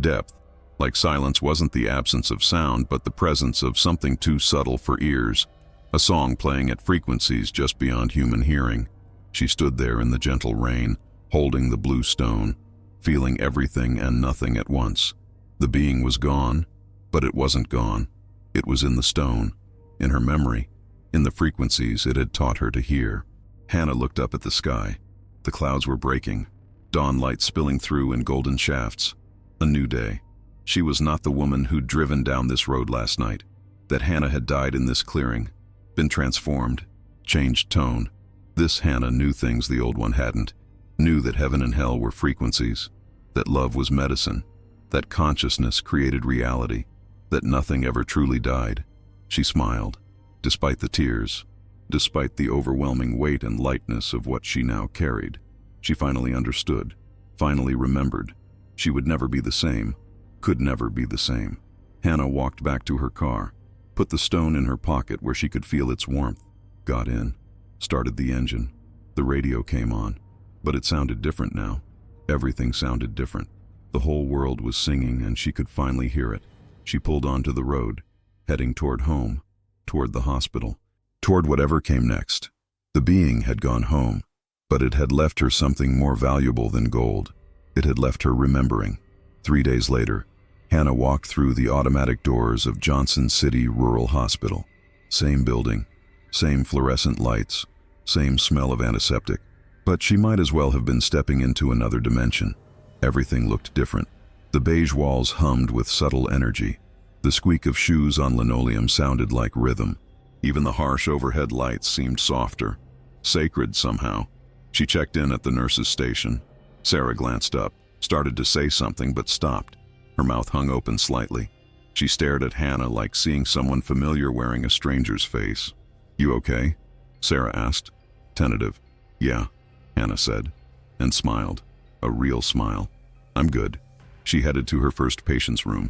depth, like silence wasn't the absence of sound but the presence of something too subtle for ears, a song playing at frequencies just beyond human hearing. She stood there in the gentle rain, holding the blue stone, feeling everything and nothing at once. The being was gone, but it wasn't gone. It was in the stone, in her memory, in the frequencies it had taught her to hear. Hannah looked up at the sky. The clouds were breaking, dawn light spilling through in golden shafts. A new day. She was not the woman who'd driven down this road last night. That Hannah had died in this clearing, been transformed, changed tone. This Hannah knew things the old one hadn't, knew that heaven and hell were frequencies, that love was medicine, that consciousness created reality, that nothing ever truly died. She smiled, despite the tears, despite the overwhelming weight and lightness of what she now carried. She finally understood, finally remembered. She would never be the same, could never be the same. Hannah walked back to her car, put the stone in her pocket where she could feel its warmth, got in, started the engine. The radio came on, but it sounded different now. Everything sounded different. The whole world was singing and she could finally hear it. She pulled onto the road, heading toward home, toward the hospital, toward whatever came next. The being had gone home, but it had left her something more valuable than gold. It had left her remembering. 3 days later, Hannah walked through the automatic doors of Johnson City Rural Hospital. Same building, same fluorescent lights, same smell of antiseptic, But she might as well have been stepping into another dimension. Everything looked different. The beige walls hummed with subtle energy. The squeak of shoes on linoleum sounded like rhythm. Even the harsh overhead lights seemed softer, sacred somehow. She checked in at the nurse's station. Sarah glanced up, started to say something, but stopped. Her mouth hung open slightly. She stared at Hannah like seeing someone familiar wearing a stranger's face. "You okay?" Sarah asked. Tentative. "Yeah," Hannah said, and smiled. A real smile. "I'm good." She headed to her first patient's room.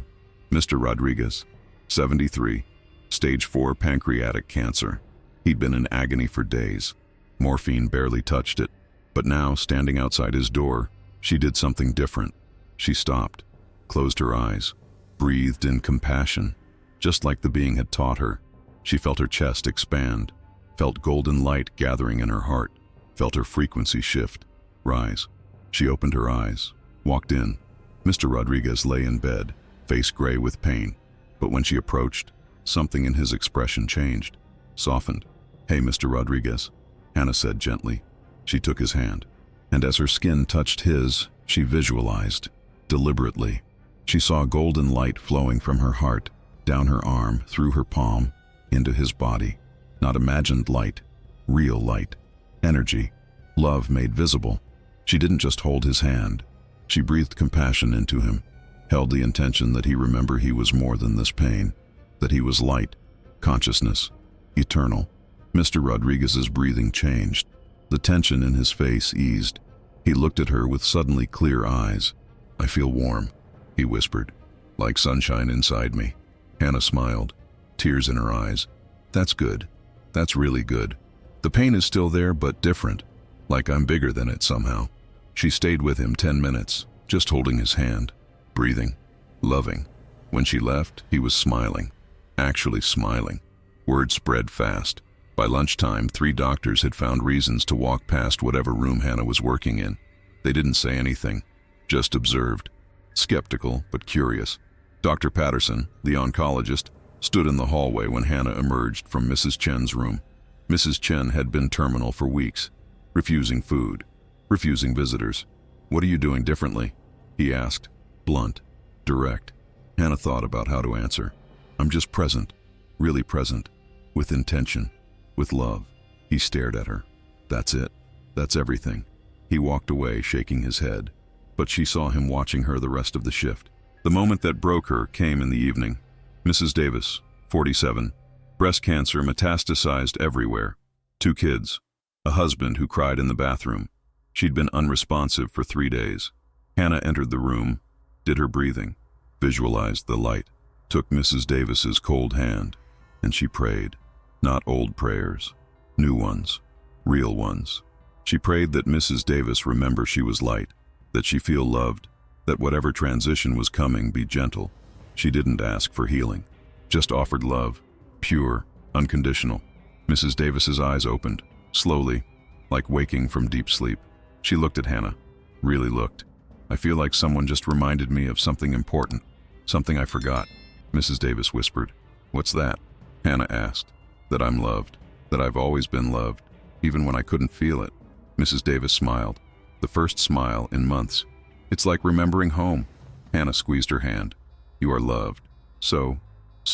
Mr. Rodriguez, 73, stage 4 pancreatic cancer. He'd been in agony for days. Morphine barely touched it. But now, standing outside his door, she did something different. She stopped, closed her eyes, breathed in compassion, just like the being had taught her. She felt her chest expand, felt golden light gathering in her heart, felt her frequency shift, rise. She opened her eyes, walked in. Mr. Rodriguez lay in bed, face gray with pain. But when she approached, something in his expression changed, softened. "Hey, Mr. Rodriguez," Hannah said gently. She took his hand, and as her skin touched his, she visualized, deliberately. She saw golden light flowing from her heart, down her arm, through her palm, into his body. Not imagined light, real light, energy, love made visible. She didn't just hold his hand. She breathed compassion into him, held the intention that he remember he was more than this pain, that he was light, consciousness, eternal. Mr. Rodriguez's breathing changed. The tension in his face eased. He looked at her with suddenly clear eyes. "I feel warm," he whispered, "like sunshine inside me." Hannah smiled, tears in her eyes. "That's good. That's really good. The pain is still there, but different, like I'm bigger than it somehow." She stayed with him 10 minutes, just holding his hand, breathing, loving. When she left, he was smiling, actually smiling. Word spread fast. By lunchtime, 3 doctors had found reasons to walk past whatever room Hannah was working in. They didn't say anything, just observed, skeptical but curious. Dr. Patterson, the oncologist, stood in the hallway when Hannah emerged from Mrs. Chen's room. Mrs. Chen had been terminal for weeks, refusing food, refusing visitors. "What are you doing differently?" he asked, blunt, direct. Hannah thought about how to answer. "I'm just present, really present, with intention, with love." He stared at her. "That's it. That's everything." He walked away, shaking his head, but she saw him watching her the rest of the shift. The moment that broke her came in the evening. Mrs. Davis, 47, breast cancer metastasized everywhere. 2 kids, a husband who cried in the bathroom. She'd been unresponsive for 3 days. Hannah entered the room, did her breathing, visualized the light, took Mrs. Davis's cold hand, and she prayed. Not old prayers, new ones, real ones. She prayed that Mrs. Davis remember she was light, that she feel loved, that whatever transition was coming be gentle. She didn't ask for healing, just offered love, pure, unconditional. Mrs. Davis's eyes opened, slowly, like waking from deep sleep. She looked at Hannah, really looked. "I feel like someone just reminded me of something important, something I forgot." Mrs. Davis whispered. "What's that?" Hannah asked. "That I'm loved, that I've always been loved, even when I couldn't feel it." Mrs. Davis smiled, the first smile in months. "It's like remembering home." Hannah squeezed her hand. "You are loved, so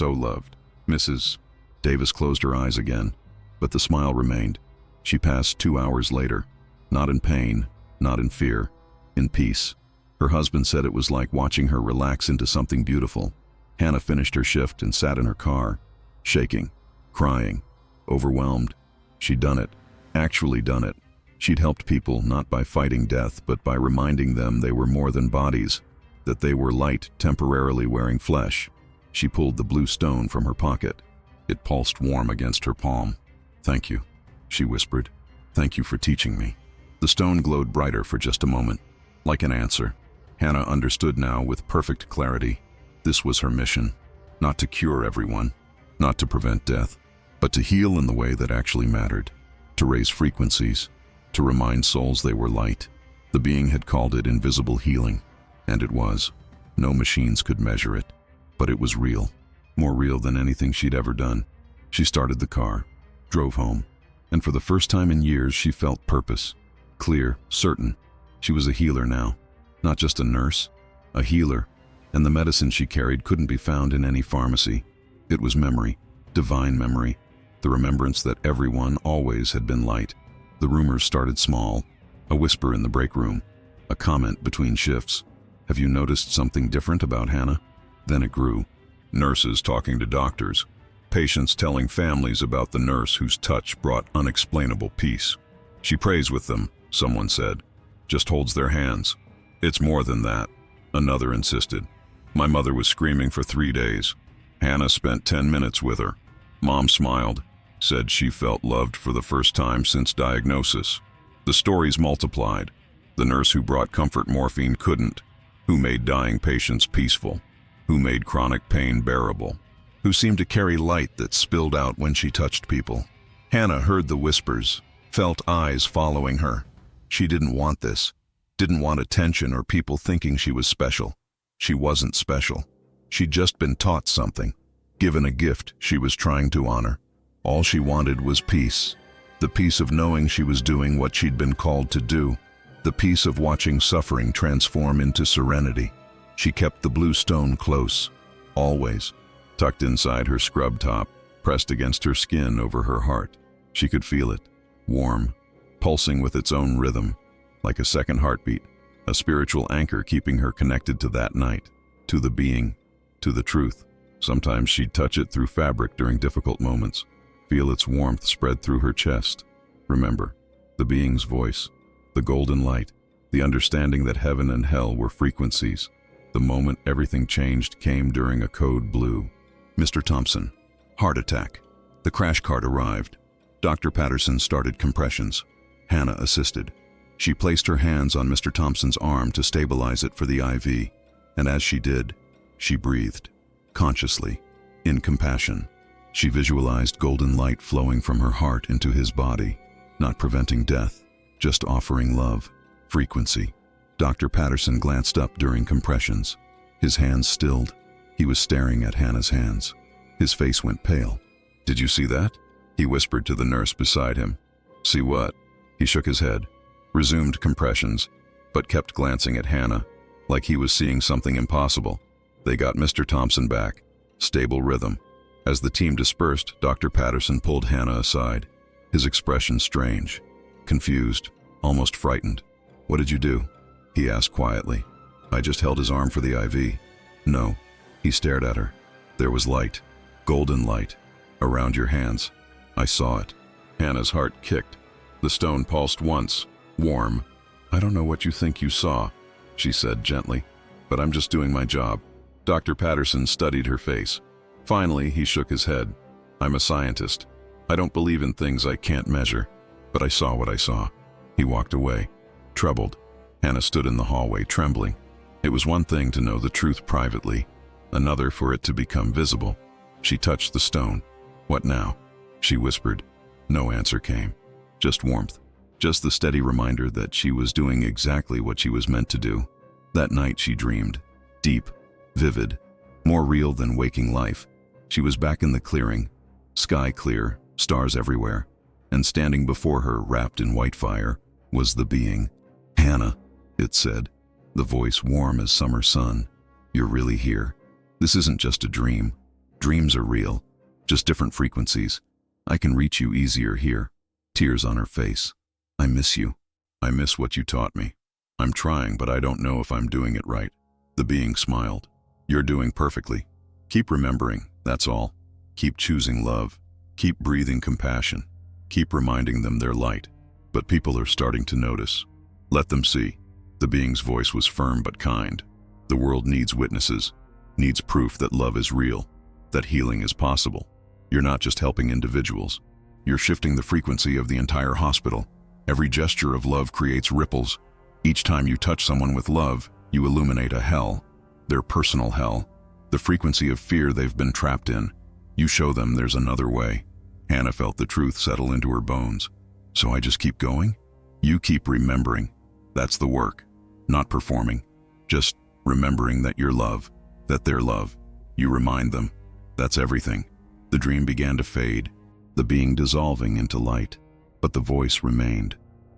loved." Mrs. Davis closed her eyes again, but the smile remained. She passed 2 hours later, not in pain, not in fear, in peace. Her husband said it was like watching her relax into something beautiful. Hannah finished her shift and sat in her car, shaking, crying, overwhelmed. She'd done it, actually done it. She'd helped people not by fighting death, but by reminding them they were more than bodies, that they were light temporarily wearing flesh. She pulled the blue stone from her pocket. It pulsed warm against her palm. "Thank you," she whispered. "Thank you for teaching me." The stone glowed brighter for just a moment, like an answer. Hannah understood now with perfect clarity. This was her mission, not to cure everyone, not to prevent death, but to heal in the way that actually mattered, to raise frequencies, to remind souls they were light. The being had called it invisible healing, and it was. No machines could measure it, but it was real, more real than anything she'd ever done. She started the car, drove home, and for the first time in years she felt purpose. Clear, certain. She was a healer now. Not just a nurse, a healer. And the medicine she carried couldn't be found in any pharmacy. It was memory, divine memory, the remembrance that everyone always had been light. The rumors started small, a whisper in the break room, a comment between shifts. Have you noticed something different about Hannah? Then it grew. Nurses talking to doctors, patients telling families about the nurse whose touch brought unexplainable peace. She prays with them, someone said, just holds their hands. It's more than that, another insisted. My mother was screaming for 3 days. Hannah spent 10 minutes with her. Mom smiled, said she felt loved for the first time since diagnosis. The stories multiplied. The nurse who brought comfort morphine couldn't, who made dying patients peaceful, who made chronic pain bearable, who seemed to carry light that spilled out when she touched people. Hannah heard the whispers, felt eyes following her. She didn't want this, didn't want attention or people thinking she was special. She wasn't special. She'd just been taught something, given a gift she was trying to honor. All she wanted was peace, the peace of knowing she was doing what she'd been called to do, the peace of watching suffering transform into serenity. She kept the blue stone close, always, tucked inside her scrub top, pressed against her skin over her heart. She could feel it, warm, pulsing with its own rhythm, like a second heartbeat, a spiritual anchor keeping her connected to that night, to the being, to the truth. Sometimes she'd touch it through fabric during difficult moments, feel its warmth spread through her chest. Remember, the being's voice, the golden light, the understanding that heaven and hell were frequencies. The moment everything changed came during a code blue. Mr. Thompson, heart attack. The crash cart arrived. Dr. Patterson started compressions. Hannah assisted. She placed her hands on Mr. Thompson's arm to stabilize it for the IV, and as she did, she breathed, consciously, in compassion. She visualized golden light flowing from her heart into his body, not preventing death, just offering love, frequency. Dr. Patterson glanced up during compressions. His hands stilled. He was staring at Hannah's hands. His face went pale. "Did you see that?" He whispered to the nurse beside him. "See what?" He shook his head, resumed compressions, but kept glancing at Hannah, like he was seeing something impossible. They got Mr. Thompson back. Stable rhythm. As the team dispersed, Dr. Patterson pulled Hannah aside, his expression strange, confused, almost frightened. "What did you do?" he asked quietly. "I just held his arm for the IV." "No." He stared at her. "There was light, golden light, around your hands. I saw it." Hannah's heart kicked. The stone pulsed once, warm. "I don't know what you think you saw," she said gently, "but I'm just doing my job." Dr. Patterson studied her face. Finally, he shook his head. "I'm a scientist. I don't believe in things I can't measure, but I saw what I saw." He walked away, troubled. Hannah stood in the hallway, trembling. It was one thing to know the truth privately, another for it to become visible. She touched the stone. "What now?" she whispered. No answer came. Just warmth. Just the steady reminder that she was doing exactly what she was meant to do. That night she dreamed. Deep, vivid, more real than waking life. She was back in the clearing, sky clear, stars everywhere, and standing before her, wrapped in white fire, was the being. "Hannah," it said, the voice warm as summer sun. "You're really here. This isn't just a dream. Dreams are real, just different frequencies. I can reach you easier here." Tears on her face. "I miss you. I miss what you taught me. I'm trying, but I don't know if I'm doing it right." The being smiled. "You're doing perfectly. Keep remembering, that's all. Keep choosing love. Keep breathing compassion. Keep reminding them they're light. But people are starting to notice. Let them see." The being's voice was firm but kind. "The world needs witnesses, needs proof that love is real, that healing is possible. You're not just helping individuals. You're shifting the frequency of the entire hospital. Every gesture of love creates ripples. Each time you touch someone with love, you illuminate a hell, their personal hell, the frequency of fear they've been trapped in. You show them there's another way." Hannah felt the truth settle into her bones. "So I just keep going?" "You keep remembering. That's the work. Not performing. Just remembering that you're love, that they're love. You remind them. That's everything." The dream began to fade, the being dissolving into light, but the voice remained.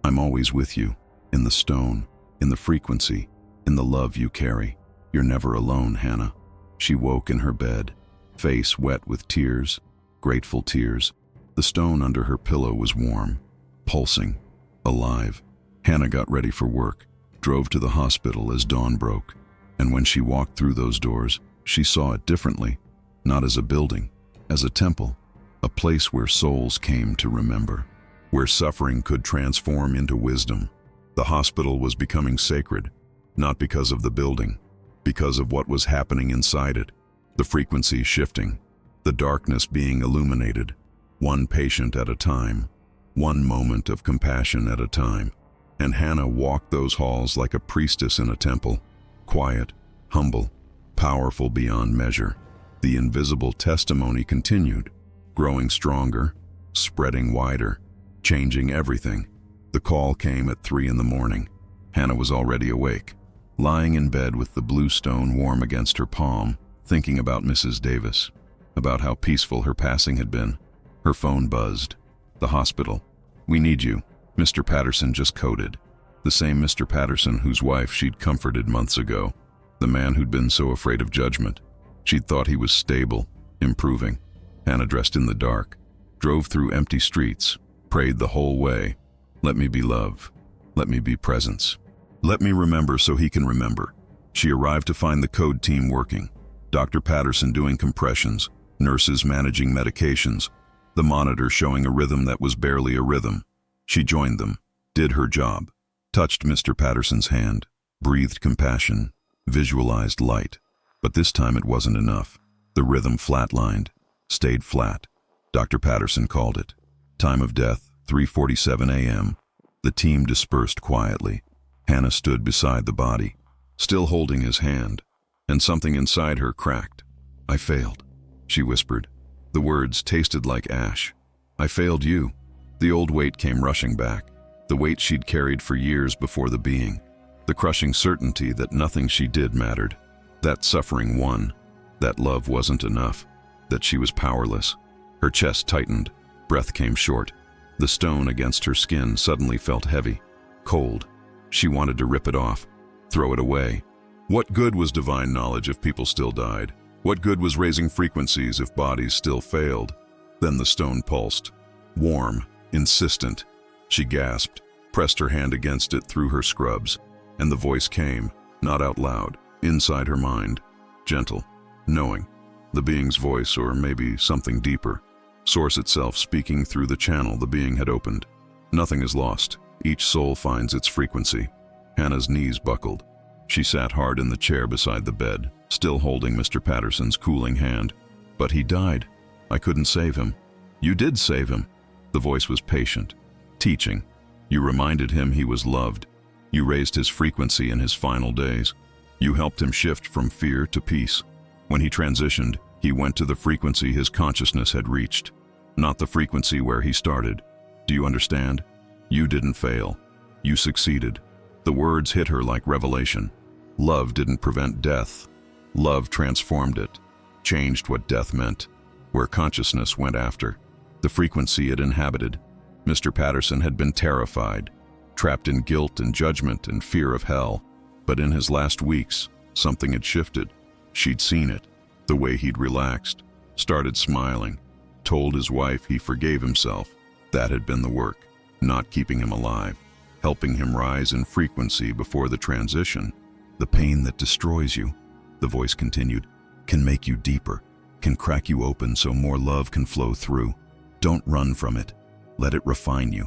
I'm always with you, in the stone, in the frequency, in the love you carry. You're never alone, Hannah. She woke in her bed, face wet with tears, grateful tears. The stone under her pillow was warm, pulsing, alive. Hannah got ready for work, drove to the hospital as dawn broke, and when she walked through those doors, she saw it differently, not as a building, as a temple, a place where souls came to remember, where suffering could transform into wisdom. The hospital was becoming sacred, not because of the building, because of what was happening inside it, the frequency shifting, the darkness being illuminated, one patient at a time, one moment of compassion at a time. And Hannah walked those halls like a priestess in a temple, quiet, humble, powerful beyond measure. The invisible testimony continued, growing stronger, spreading wider, changing everything. The call came at 3 a.m. Hannah was already awake, lying in bed with the blue stone warm against her palm, thinking about Mrs. Davis, about how peaceful her passing had been. Her phone buzzed. The hospital. "We need you." Mr. Patterson just coded. The same Mr. Patterson whose wife she'd comforted months ago. The man who'd been so afraid of judgment. She'd thought he was stable, improving. Hannah, dressed in the dark, drove through empty streets, prayed the whole way. "Let me be love. Let me be presence. Let me remember so he can remember." She arrived to find the code team working. Dr. Patterson doing compressions, nurses managing medications, the monitor showing a rhythm that was barely a rhythm. She joined them, did her job, touched Mr. Patterson's hand, breathed compassion, visualized light. But this time it wasn't enough. The rhythm flatlined, stayed flat. Dr. Patterson called it. Time of death, 3:47 a.m. The team dispersed quietly. Hannah stood beside the body, still holding his hand, and something inside her cracked. "I failed," she whispered. The words tasted like ash. "I failed you." The old weight came rushing back, the weight she'd carried for years before the being, the crushing certainty that nothing she did mattered, that suffering won, that love wasn't enough, that she was powerless. Her chest tightened, breath came short. The stone against her skin suddenly felt heavy, cold. She wanted to rip it off, throw it away. What good was divine knowledge if people still died? What good was raising frequencies if bodies still failed? Then the stone pulsed, warm, insistent. She gasped, pressed her hand against it through her scrubs, and the voice came, not out loud, inside her mind, gentle, knowing. The being's voice, or maybe something deeper. Source itself speaking through the channel the being had opened. Nothing is lost. Each soul finds its frequency. Hannah's knees buckled. She sat hard in the chair beside the bed, still holding Mr. Patterson's cooling hand. "But he died. I couldn't save him." "You did save him." The voice was patient, teaching. "You reminded him he was loved. You raised his frequency in his final days. You helped him shift from fear to peace. When he transitioned, he went to the frequency his consciousness had reached, not the frequency where he started. Do you understand? You didn't fail. You succeeded." The words hit her like revelation. Love didn't prevent death. Love transformed it, changed what death meant, where consciousness went after, the frequency it inhabited. Mr. Patterson had been terrified, trapped in guilt and judgment and fear of hell. But in his last weeks, something had shifted. She'd seen it, the way he'd relaxed, started smiling, told his wife he forgave himself. That had been the work, not keeping him alive, helping him rise in frequency before the transition. "The pain that destroys you," the voice continued, "can make you deeper, can crack you open so more love can flow through. Don't run from it. Let it refine you."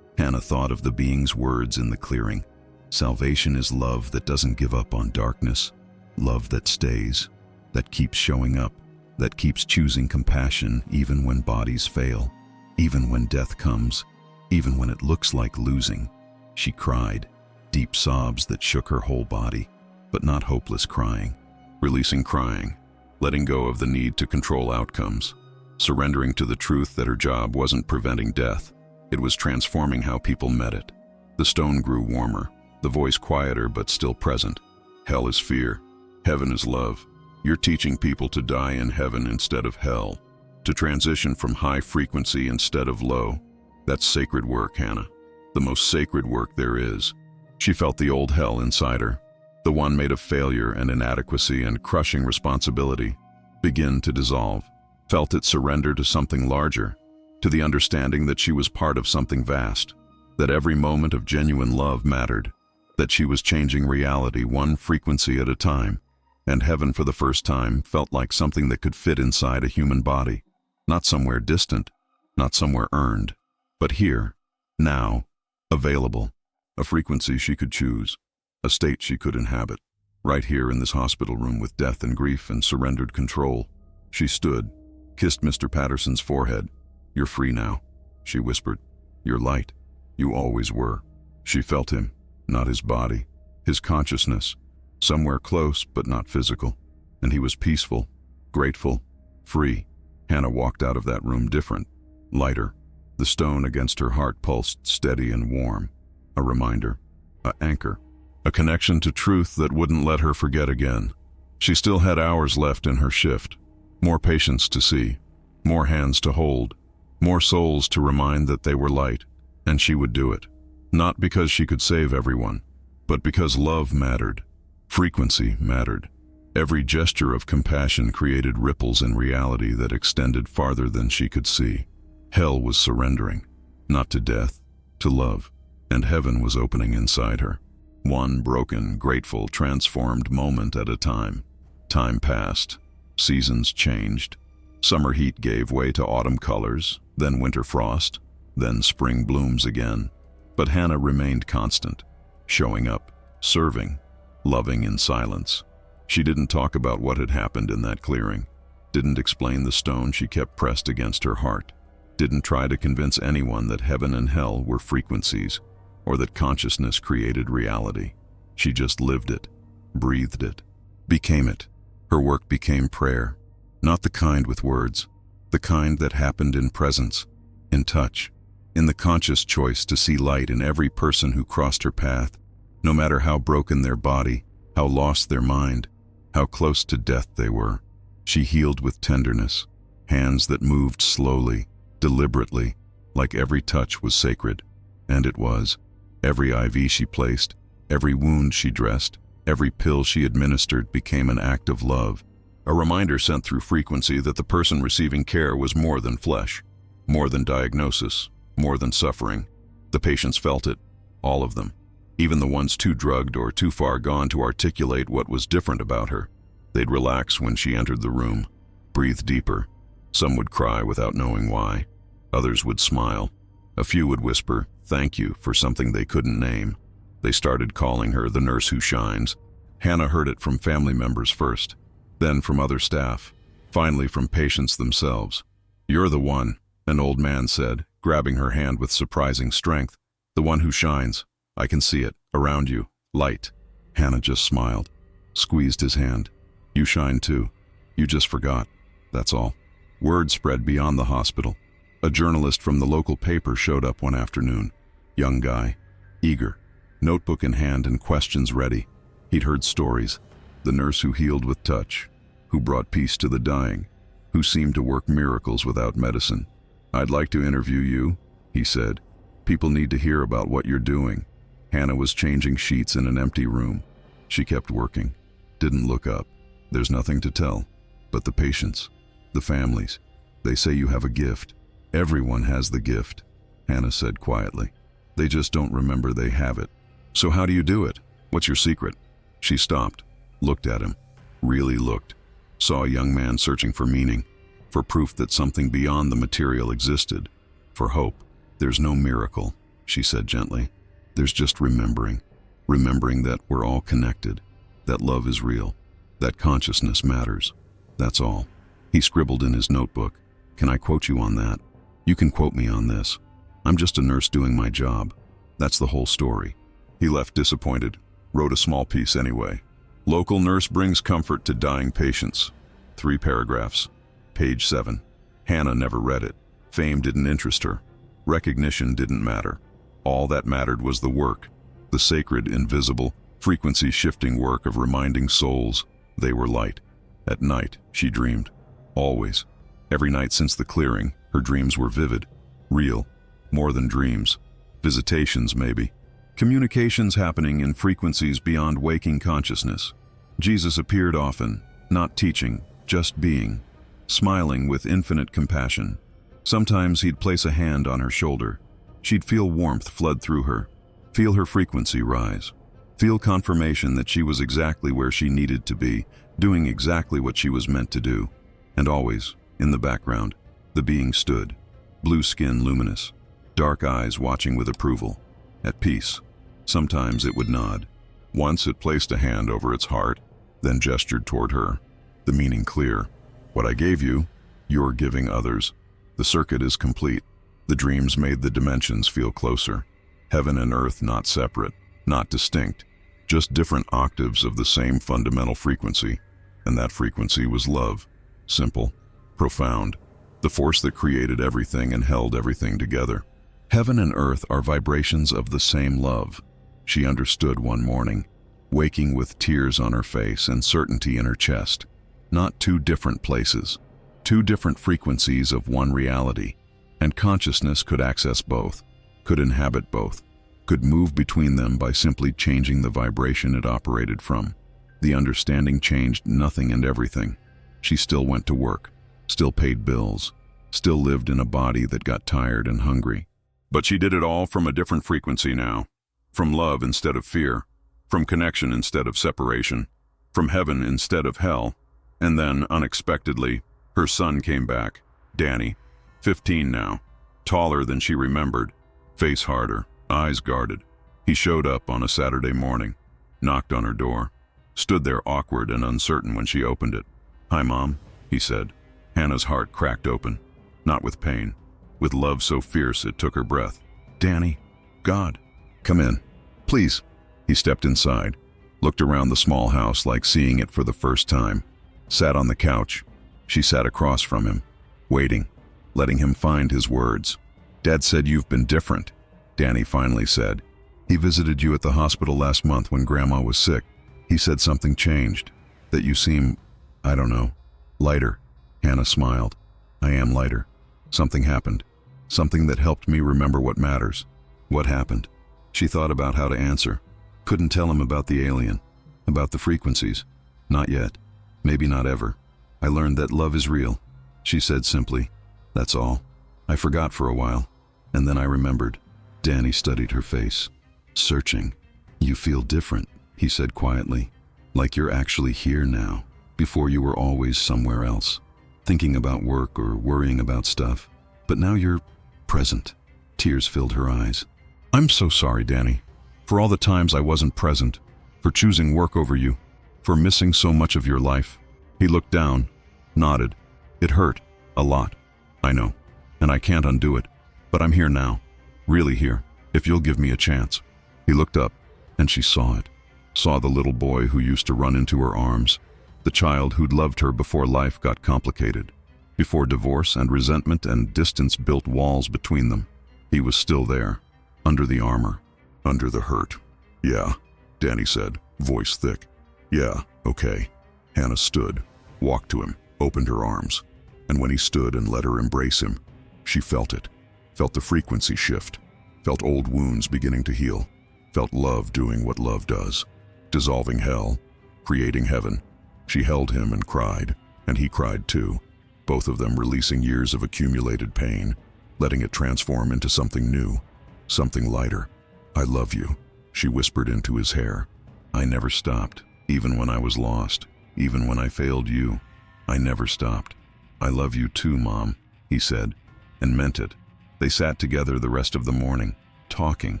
Hannah thought of the being's words in the clearing. Salvation is love that doesn't give up on darkness, love that stays, that keeps showing up, that keeps choosing compassion even when bodies fail, even when death comes, even when it looks like losing. She cried, deep sobs that shook her whole body, but not hopeless crying. Releasing crying, letting go of the need to control outcomes, surrendering to the truth that her job wasn't preventing death. It was transforming how people met it. The stone grew warmer, the voice quieter but still present. "Hell is fear. Heaven is love. You're teaching people to die in heaven instead of hell, to transition from high frequency instead of low. That's sacred work, Hannah. the most sacred work there is. She felt the old hell inside her, the one made of failure and inadequacy and crushing responsibility, begin to dissolve. Felt it surrender to something larger, to the understanding that she was part of something vast, that every moment of genuine love mattered, that she was changing reality one frequency at a time, and heaven for the first time felt like something that could fit inside a human body, not somewhere distant, not somewhere earned, but here, now, available, a frequency she could choose, a state she could inhabit. Right here in this hospital room with death and grief and surrendered control, she stood, kissed Mr. Patterson's forehead. "You're free now," she whispered. "You're light. You always were." She felt him, not his body, his consciousness, somewhere close but not physical, and he was peaceful, grateful, free. Hannah walked out of that room different, lighter. The stone against her heart pulsed steady and warm, a reminder, an anchor, a connection to truth that wouldn't let her forget again. She still had hours left in her shift, more patients to see, more hands to hold, more souls to remind that they were light, and she would do it. Not because she could save everyone, but because love mattered. Frequency mattered. Every gesture of compassion created ripples in reality that extended farther than she could see. Hell was surrendering, not to death, to love, and heaven was opening inside her. One broken, grateful, transformed moment at a time. Time passed. Seasons changed. Summer heat gave way to autumn colors, then winter frost, then spring blooms again. But Hannah remained constant, showing up, serving, loving in silence. She didn't talk about what had happened in that clearing, didn't explain the stone she kept pressed against her heart, didn't try to convince anyone that heaven and hell were frequencies, or that consciousness created reality. She just lived it, breathed it, became it. Her work became prayer, not the kind with words, the kind that happened in presence, in touch, in the conscious choice to see light in every person who crossed her path, no matter how broken their body, how lost their mind, how close to death they were. She healed with tenderness, hands that moved slowly, deliberately, like every touch was sacred. And it was. Every IV she placed, every wound she dressed, every pill she administered became an act of love, a reminder sent through frequency that the person receiving care was more than flesh, more than diagnosis, more than suffering. The patients felt it, all of them, even the ones too drugged or too far gone to articulate what was different about her. They'd relax when she entered the room, breathe deeper. Some would cry without knowing why. Others would smile. A few would whisper, "Thank you," for something they couldn't name. They started calling her the nurse who shines. Hannah heard it from family members first, then from other staff, finally from patients themselves. "You're the one," an old man said, grabbing her hand with surprising strength. "The one who shines. I can see it, around you, light." Hannah just smiled, squeezed his hand. "You shine too. You just forgot. That's all." Word spread beyond the hospital. A journalist from the local paper showed up one afternoon. Young guy, eager, notebook in hand and questions ready. He'd heard stories. The nurse who healed with touch, who brought peace to the dying, who seemed to work miracles without medicine. "I'd like to interview you," he said. "People need to hear about what you're doing." Hannah was changing sheets in an empty room. She kept working, didn't look up. "There's nothing to tell, but the patients, the families. They say you have a gift." "Everyone has the gift," Hannah said quietly. "They just don't remember they have it." "So how do you do it? What's your secret?" She stopped, looked at him, really looked, saw a young man searching for meaning, for proof that something beyond the material existed, for hope. "There's no miracle," she said gently. "There's just remembering that we're all connected, that love is real, that consciousness matters. That's all." He scribbled in his notebook, "Can I quote you on that? You can quote me on this. I'm just a nurse doing my job. That's the whole story." He left disappointed, wrote a small piece anyway. "Local nurse brings comfort to dying patients." 3 paragraphs. Page 7. Hannah never read it. Fame didn't interest her. Recognition didn't matter. All that mattered was the work, the sacred, invisible, frequency-shifting work of reminding souls they were light. At night, she dreamed. Always. Every night since the clearing, her dreams were vivid, real, more than dreams. Visitations, maybe. Communications happening in frequencies beyond waking consciousness. Jesus appeared often, not teaching, just being, smiling with infinite compassion. Sometimes he'd place a hand on her shoulder. She'd feel warmth flood through her, feel her frequency rise, feel confirmation that she was exactly where she needed to be, doing exactly what she was meant to do. And always, in the background, the being stood, blue skin luminous, dark eyes watching with approval, at peace. Sometimes it would nod. Once it placed a hand over its heart, then gestured toward her, the meaning clear. What I gave you, you're giving others. The circuit is complete. The dreams made the dimensions feel closer. Heaven and earth not separate, not distinct, just different octaves of the same fundamental frequency. And that frequency was love. Simple, profound, the force that created everything and held everything together. Heaven and earth are vibrations of the same love. She understood one morning, waking with tears on her face and certainty in her chest. Not two different places, two different frequencies of one reality. And consciousness could access both, could inhabit both, could move between them by simply changing the vibration it operated from. The understanding changed nothing and everything. She still went to work, still paid bills, still lived in a body that got tired and hungry. But she did it all from a different frequency now. From love instead of fear, from connection instead of separation, from heaven instead of hell. And then, unexpectedly, her son came back, Danny, 15 now, taller than she remembered, face harder, eyes guarded. He showed up on a Saturday morning, knocked on her door, stood there awkward and uncertain when she opened it. "Hi, Mom," he said. Hannah's heart cracked open, not with pain, with love so fierce it took her breath. "Danny, God, come in, please." He stepped inside, looked around the small house like seeing it for the first time, sat on the couch. She sat across from him, waiting, letting him find his words. "Dad said you've been different," Danny finally said. "He visited you at the hospital last month when Grandma was sick. He said something changed, that you seem, I don't know, lighter." Hannah smiled. "I am lighter. Something happened. Something that helped me remember what matters." "What happened?" She thought about how to answer. Couldn't tell him about the alien, about the frequencies. Not yet. Maybe not ever. "I learned that love is real," she said simply. "That's all. I forgot for a while. And then I remembered." Danny studied her face, searching. "You feel different," he said quietly. "Like you're actually here now. Before you were always somewhere else, thinking about work or worrying about stuff. But now you're present." Tears filled her eyes. "I'm so sorry, Danny, for all the times I wasn't present, for choosing work over you, for missing so much of your life." He looked down, nodded. "It hurt, a lot. I know, and I can't undo it. But I'm here now, really here, if you'll give me a chance." He looked up, and she saw it. Saw the little boy who used to run into her arms, the child who'd loved her before life got complicated, before divorce and resentment and distance built walls between them. He was still there, under the armor, under the hurt. "Yeah," Danny said, voice thick. "Yeah, okay." Hannah stood, walked to him, opened her arms. And when he stood and let her embrace him, she felt it, felt the frequency shift, felt old wounds beginning to heal, felt love doing what love does, dissolving hell, creating heaven. She held him and cried, and he cried too, both of them releasing years of accumulated pain, letting it transform into something new, something lighter. "I love you," she whispered into his hair. "I never stopped, even when I was lost, even when I failed you. I never stopped." "I love you too, Mom," he said, and meant it. They sat together the rest of the morning, talking,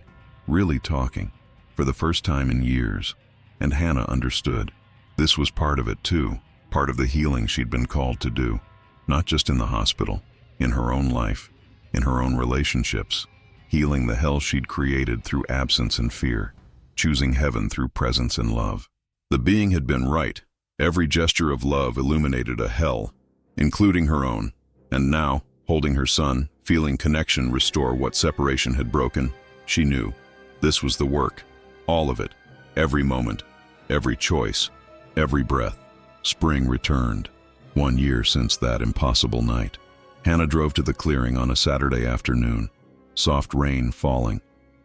really talking, for the first time in years. And Hannah understood. This was part of it too, part of the healing she'd been called to do, not just in the hospital, in her own life, in her own relationships, healing the hell she'd created through absence and fear, choosing heaven through presence and love. The being had been right. Every gesture of love illuminated a hell, including her own. And now, holding her son, feeling connection restore what separation had broken, she knew this was the work, all of it, every moment, every choice, every breath. Spring returned, 1 year since that impossible night. Hannah drove to the clearing on a Saturday afternoon, soft rain falling,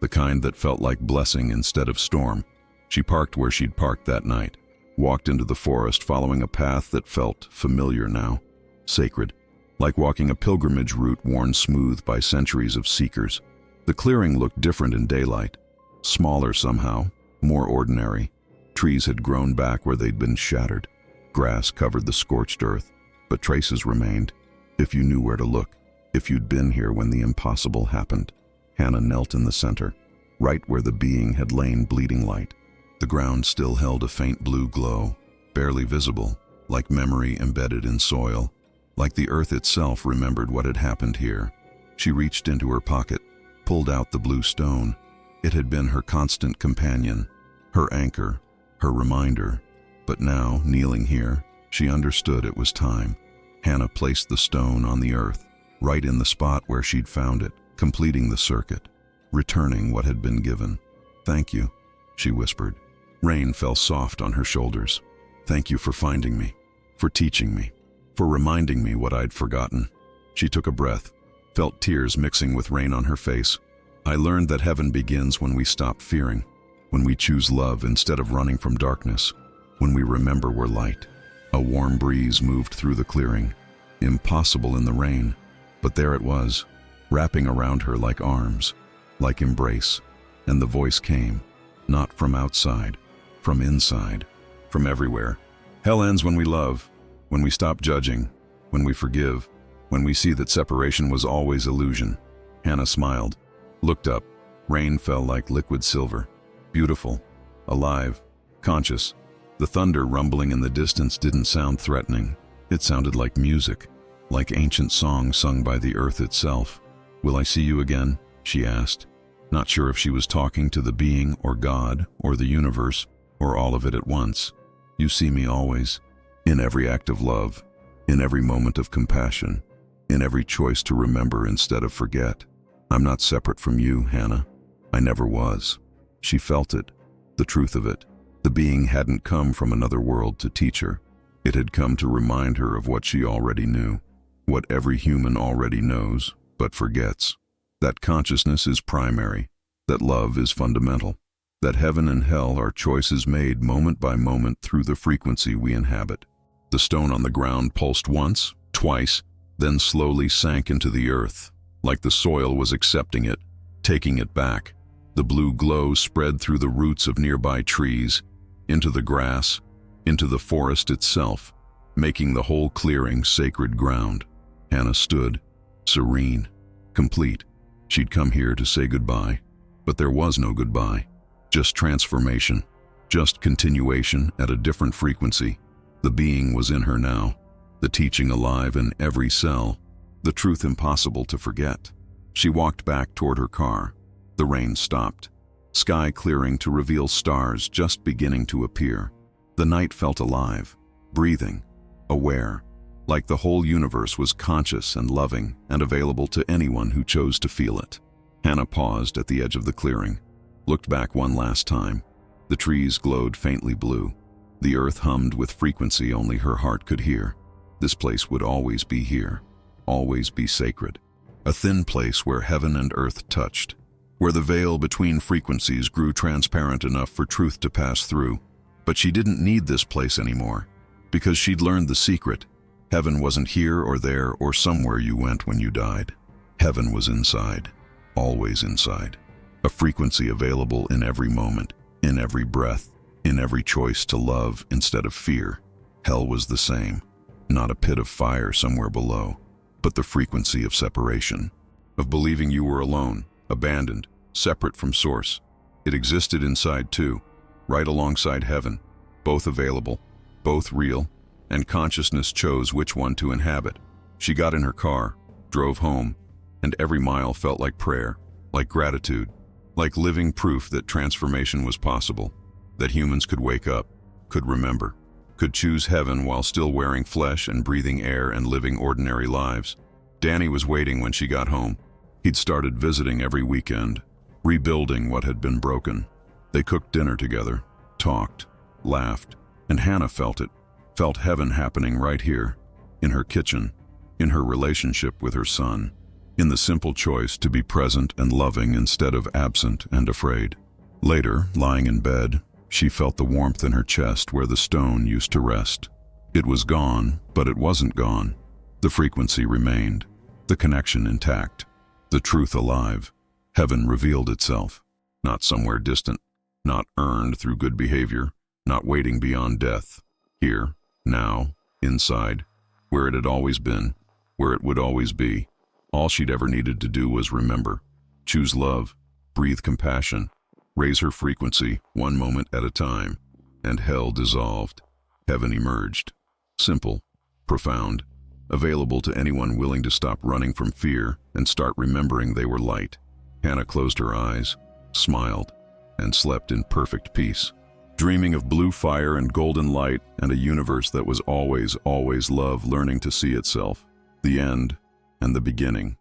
the kind that felt like blessing instead of storm. She parked where she'd parked that night, walked into the forest following a path that felt familiar now, sacred, like walking a pilgrimage route worn smooth by centuries of seekers. The clearing looked different in daylight, smaller somehow, more ordinary. Trees had grown back where they'd been shattered. Grass covered the scorched earth, but traces remained, if you knew where to look, if you'd been here when the impossible happened. Hannah knelt in the center, right where the being had lain bleeding light. The ground still held a faint blue glow, barely visible, like memory embedded in soil, like the earth itself remembered what had happened here. She reached into her pocket, pulled out the blue stone. It had been her constant companion, her anchor, her reminder. But now, kneeling here, she understood it was time. Hannah placed the stone on the earth, right in the spot where she'd found it, completing the circuit, returning what had been given. "Thank you," she whispered. Rain fell soft on her shoulders. "Thank you for finding me, for teaching me, for reminding me what I'd forgotten." She took a breath, felt tears mixing with rain on her face. "I learned that heaven begins when we stop fearing, when we choose love instead of running from darkness, when we remember we're light." A warm breeze moved through the clearing, impossible in the rain, but there it was, wrapping around her like arms, like embrace. And the voice came, not from outside, from inside, from everywhere. "Hell ends when we love, when we stop judging, when we forgive, when we see that separation was always illusion." Hannah smiled, looked up. Rain fell like liquid silver, beautiful, alive, conscious. The thunder rumbling in the distance didn't sound threatening. It sounded like music, like ancient song sung by the earth itself. "Will I see you again?" she asked, not sure if she was talking to the being or God or the universe or all of it at once. "You see me always, in every act of love, in every moment of compassion, in every choice to remember instead of forget. I'm not separate from you, Hannah. I never was." She felt it, the truth of it. The being hadn't come from another world to teach her. It had come to remind her of what she already knew, what every human already knows, but forgets. That consciousness is primary, that love is fundamental, that heaven and hell are choices made moment by moment through the frequency we inhabit. The stone on the ground pulsed once, twice, then slowly sank into the earth, like the soil was accepting it, taking it back. The blue glow spread through the roots of nearby trees, into the grass, into the forest itself, making the whole clearing sacred ground. Hannah stood, serene, complete. She'd come here to say goodbye, but there was no goodbye, just transformation, just continuation at a different frequency. The being was in her now, the teaching alive in every cell, the truth impossible to forget. She walked back toward her car. The rain stopped, sky clearing to reveal stars just beginning to appear. The night felt alive, breathing, aware, like the whole universe was conscious and loving and available to anyone who chose to feel it. Hannah paused at the edge of the clearing, looked back one last time. The trees glowed faintly blue. The earth hummed with frequency only her heart could hear. This place would always be here, always be sacred. A thin place where heaven and earth touched, where the veil between frequencies grew transparent enough for truth to pass through. But she didn't need this place anymore, because she'd learned the secret. Heaven wasn't here or there or somewhere you went when you died. Heaven was inside, always inside. A frequency available in every moment, in every breath, in every choice to love instead of fear. Hell was the same, not a pit of fire somewhere below, but the frequency of separation, of believing you were alone, abandoned, separate from source. It existed inside too, right alongside heaven, both available, both real, and consciousness chose which one to inhabit. She got in her car, drove home, and every mile felt like prayer, like gratitude, like living proof that transformation was possible, that humans could wake up, could remember, could choose heaven while still wearing flesh and breathing air and living ordinary lives. Danny was waiting when she got home. He'd started visiting every weekend, rebuilding what had been broken. They cooked dinner together, talked, laughed, and Hannah felt it, felt heaven happening right here, in her kitchen, in her relationship with her son. in the simple choice to be present and loving instead of absent and afraid. Later, lying in bed, she felt the warmth in her chest where the stone used to rest. It was gone, but it wasn't gone. The frequency remained, the connection intact, the truth alive. Heaven revealed itself, not somewhere distant, not earned through good behavior, not waiting beyond death. Here, now, inside, where it had always been, where it would always be. All she'd ever needed to do was remember, choose love, breathe compassion, raise her frequency one moment at a time, and hell dissolved. Heaven emerged. Simple, profound, available to anyone willing to stop running from fear and start remembering they were light. Hannah closed her eyes, smiled, and slept in perfect peace, dreaming of blue fire and golden light and a universe that was always, always love learning to see itself. The end and the beginning.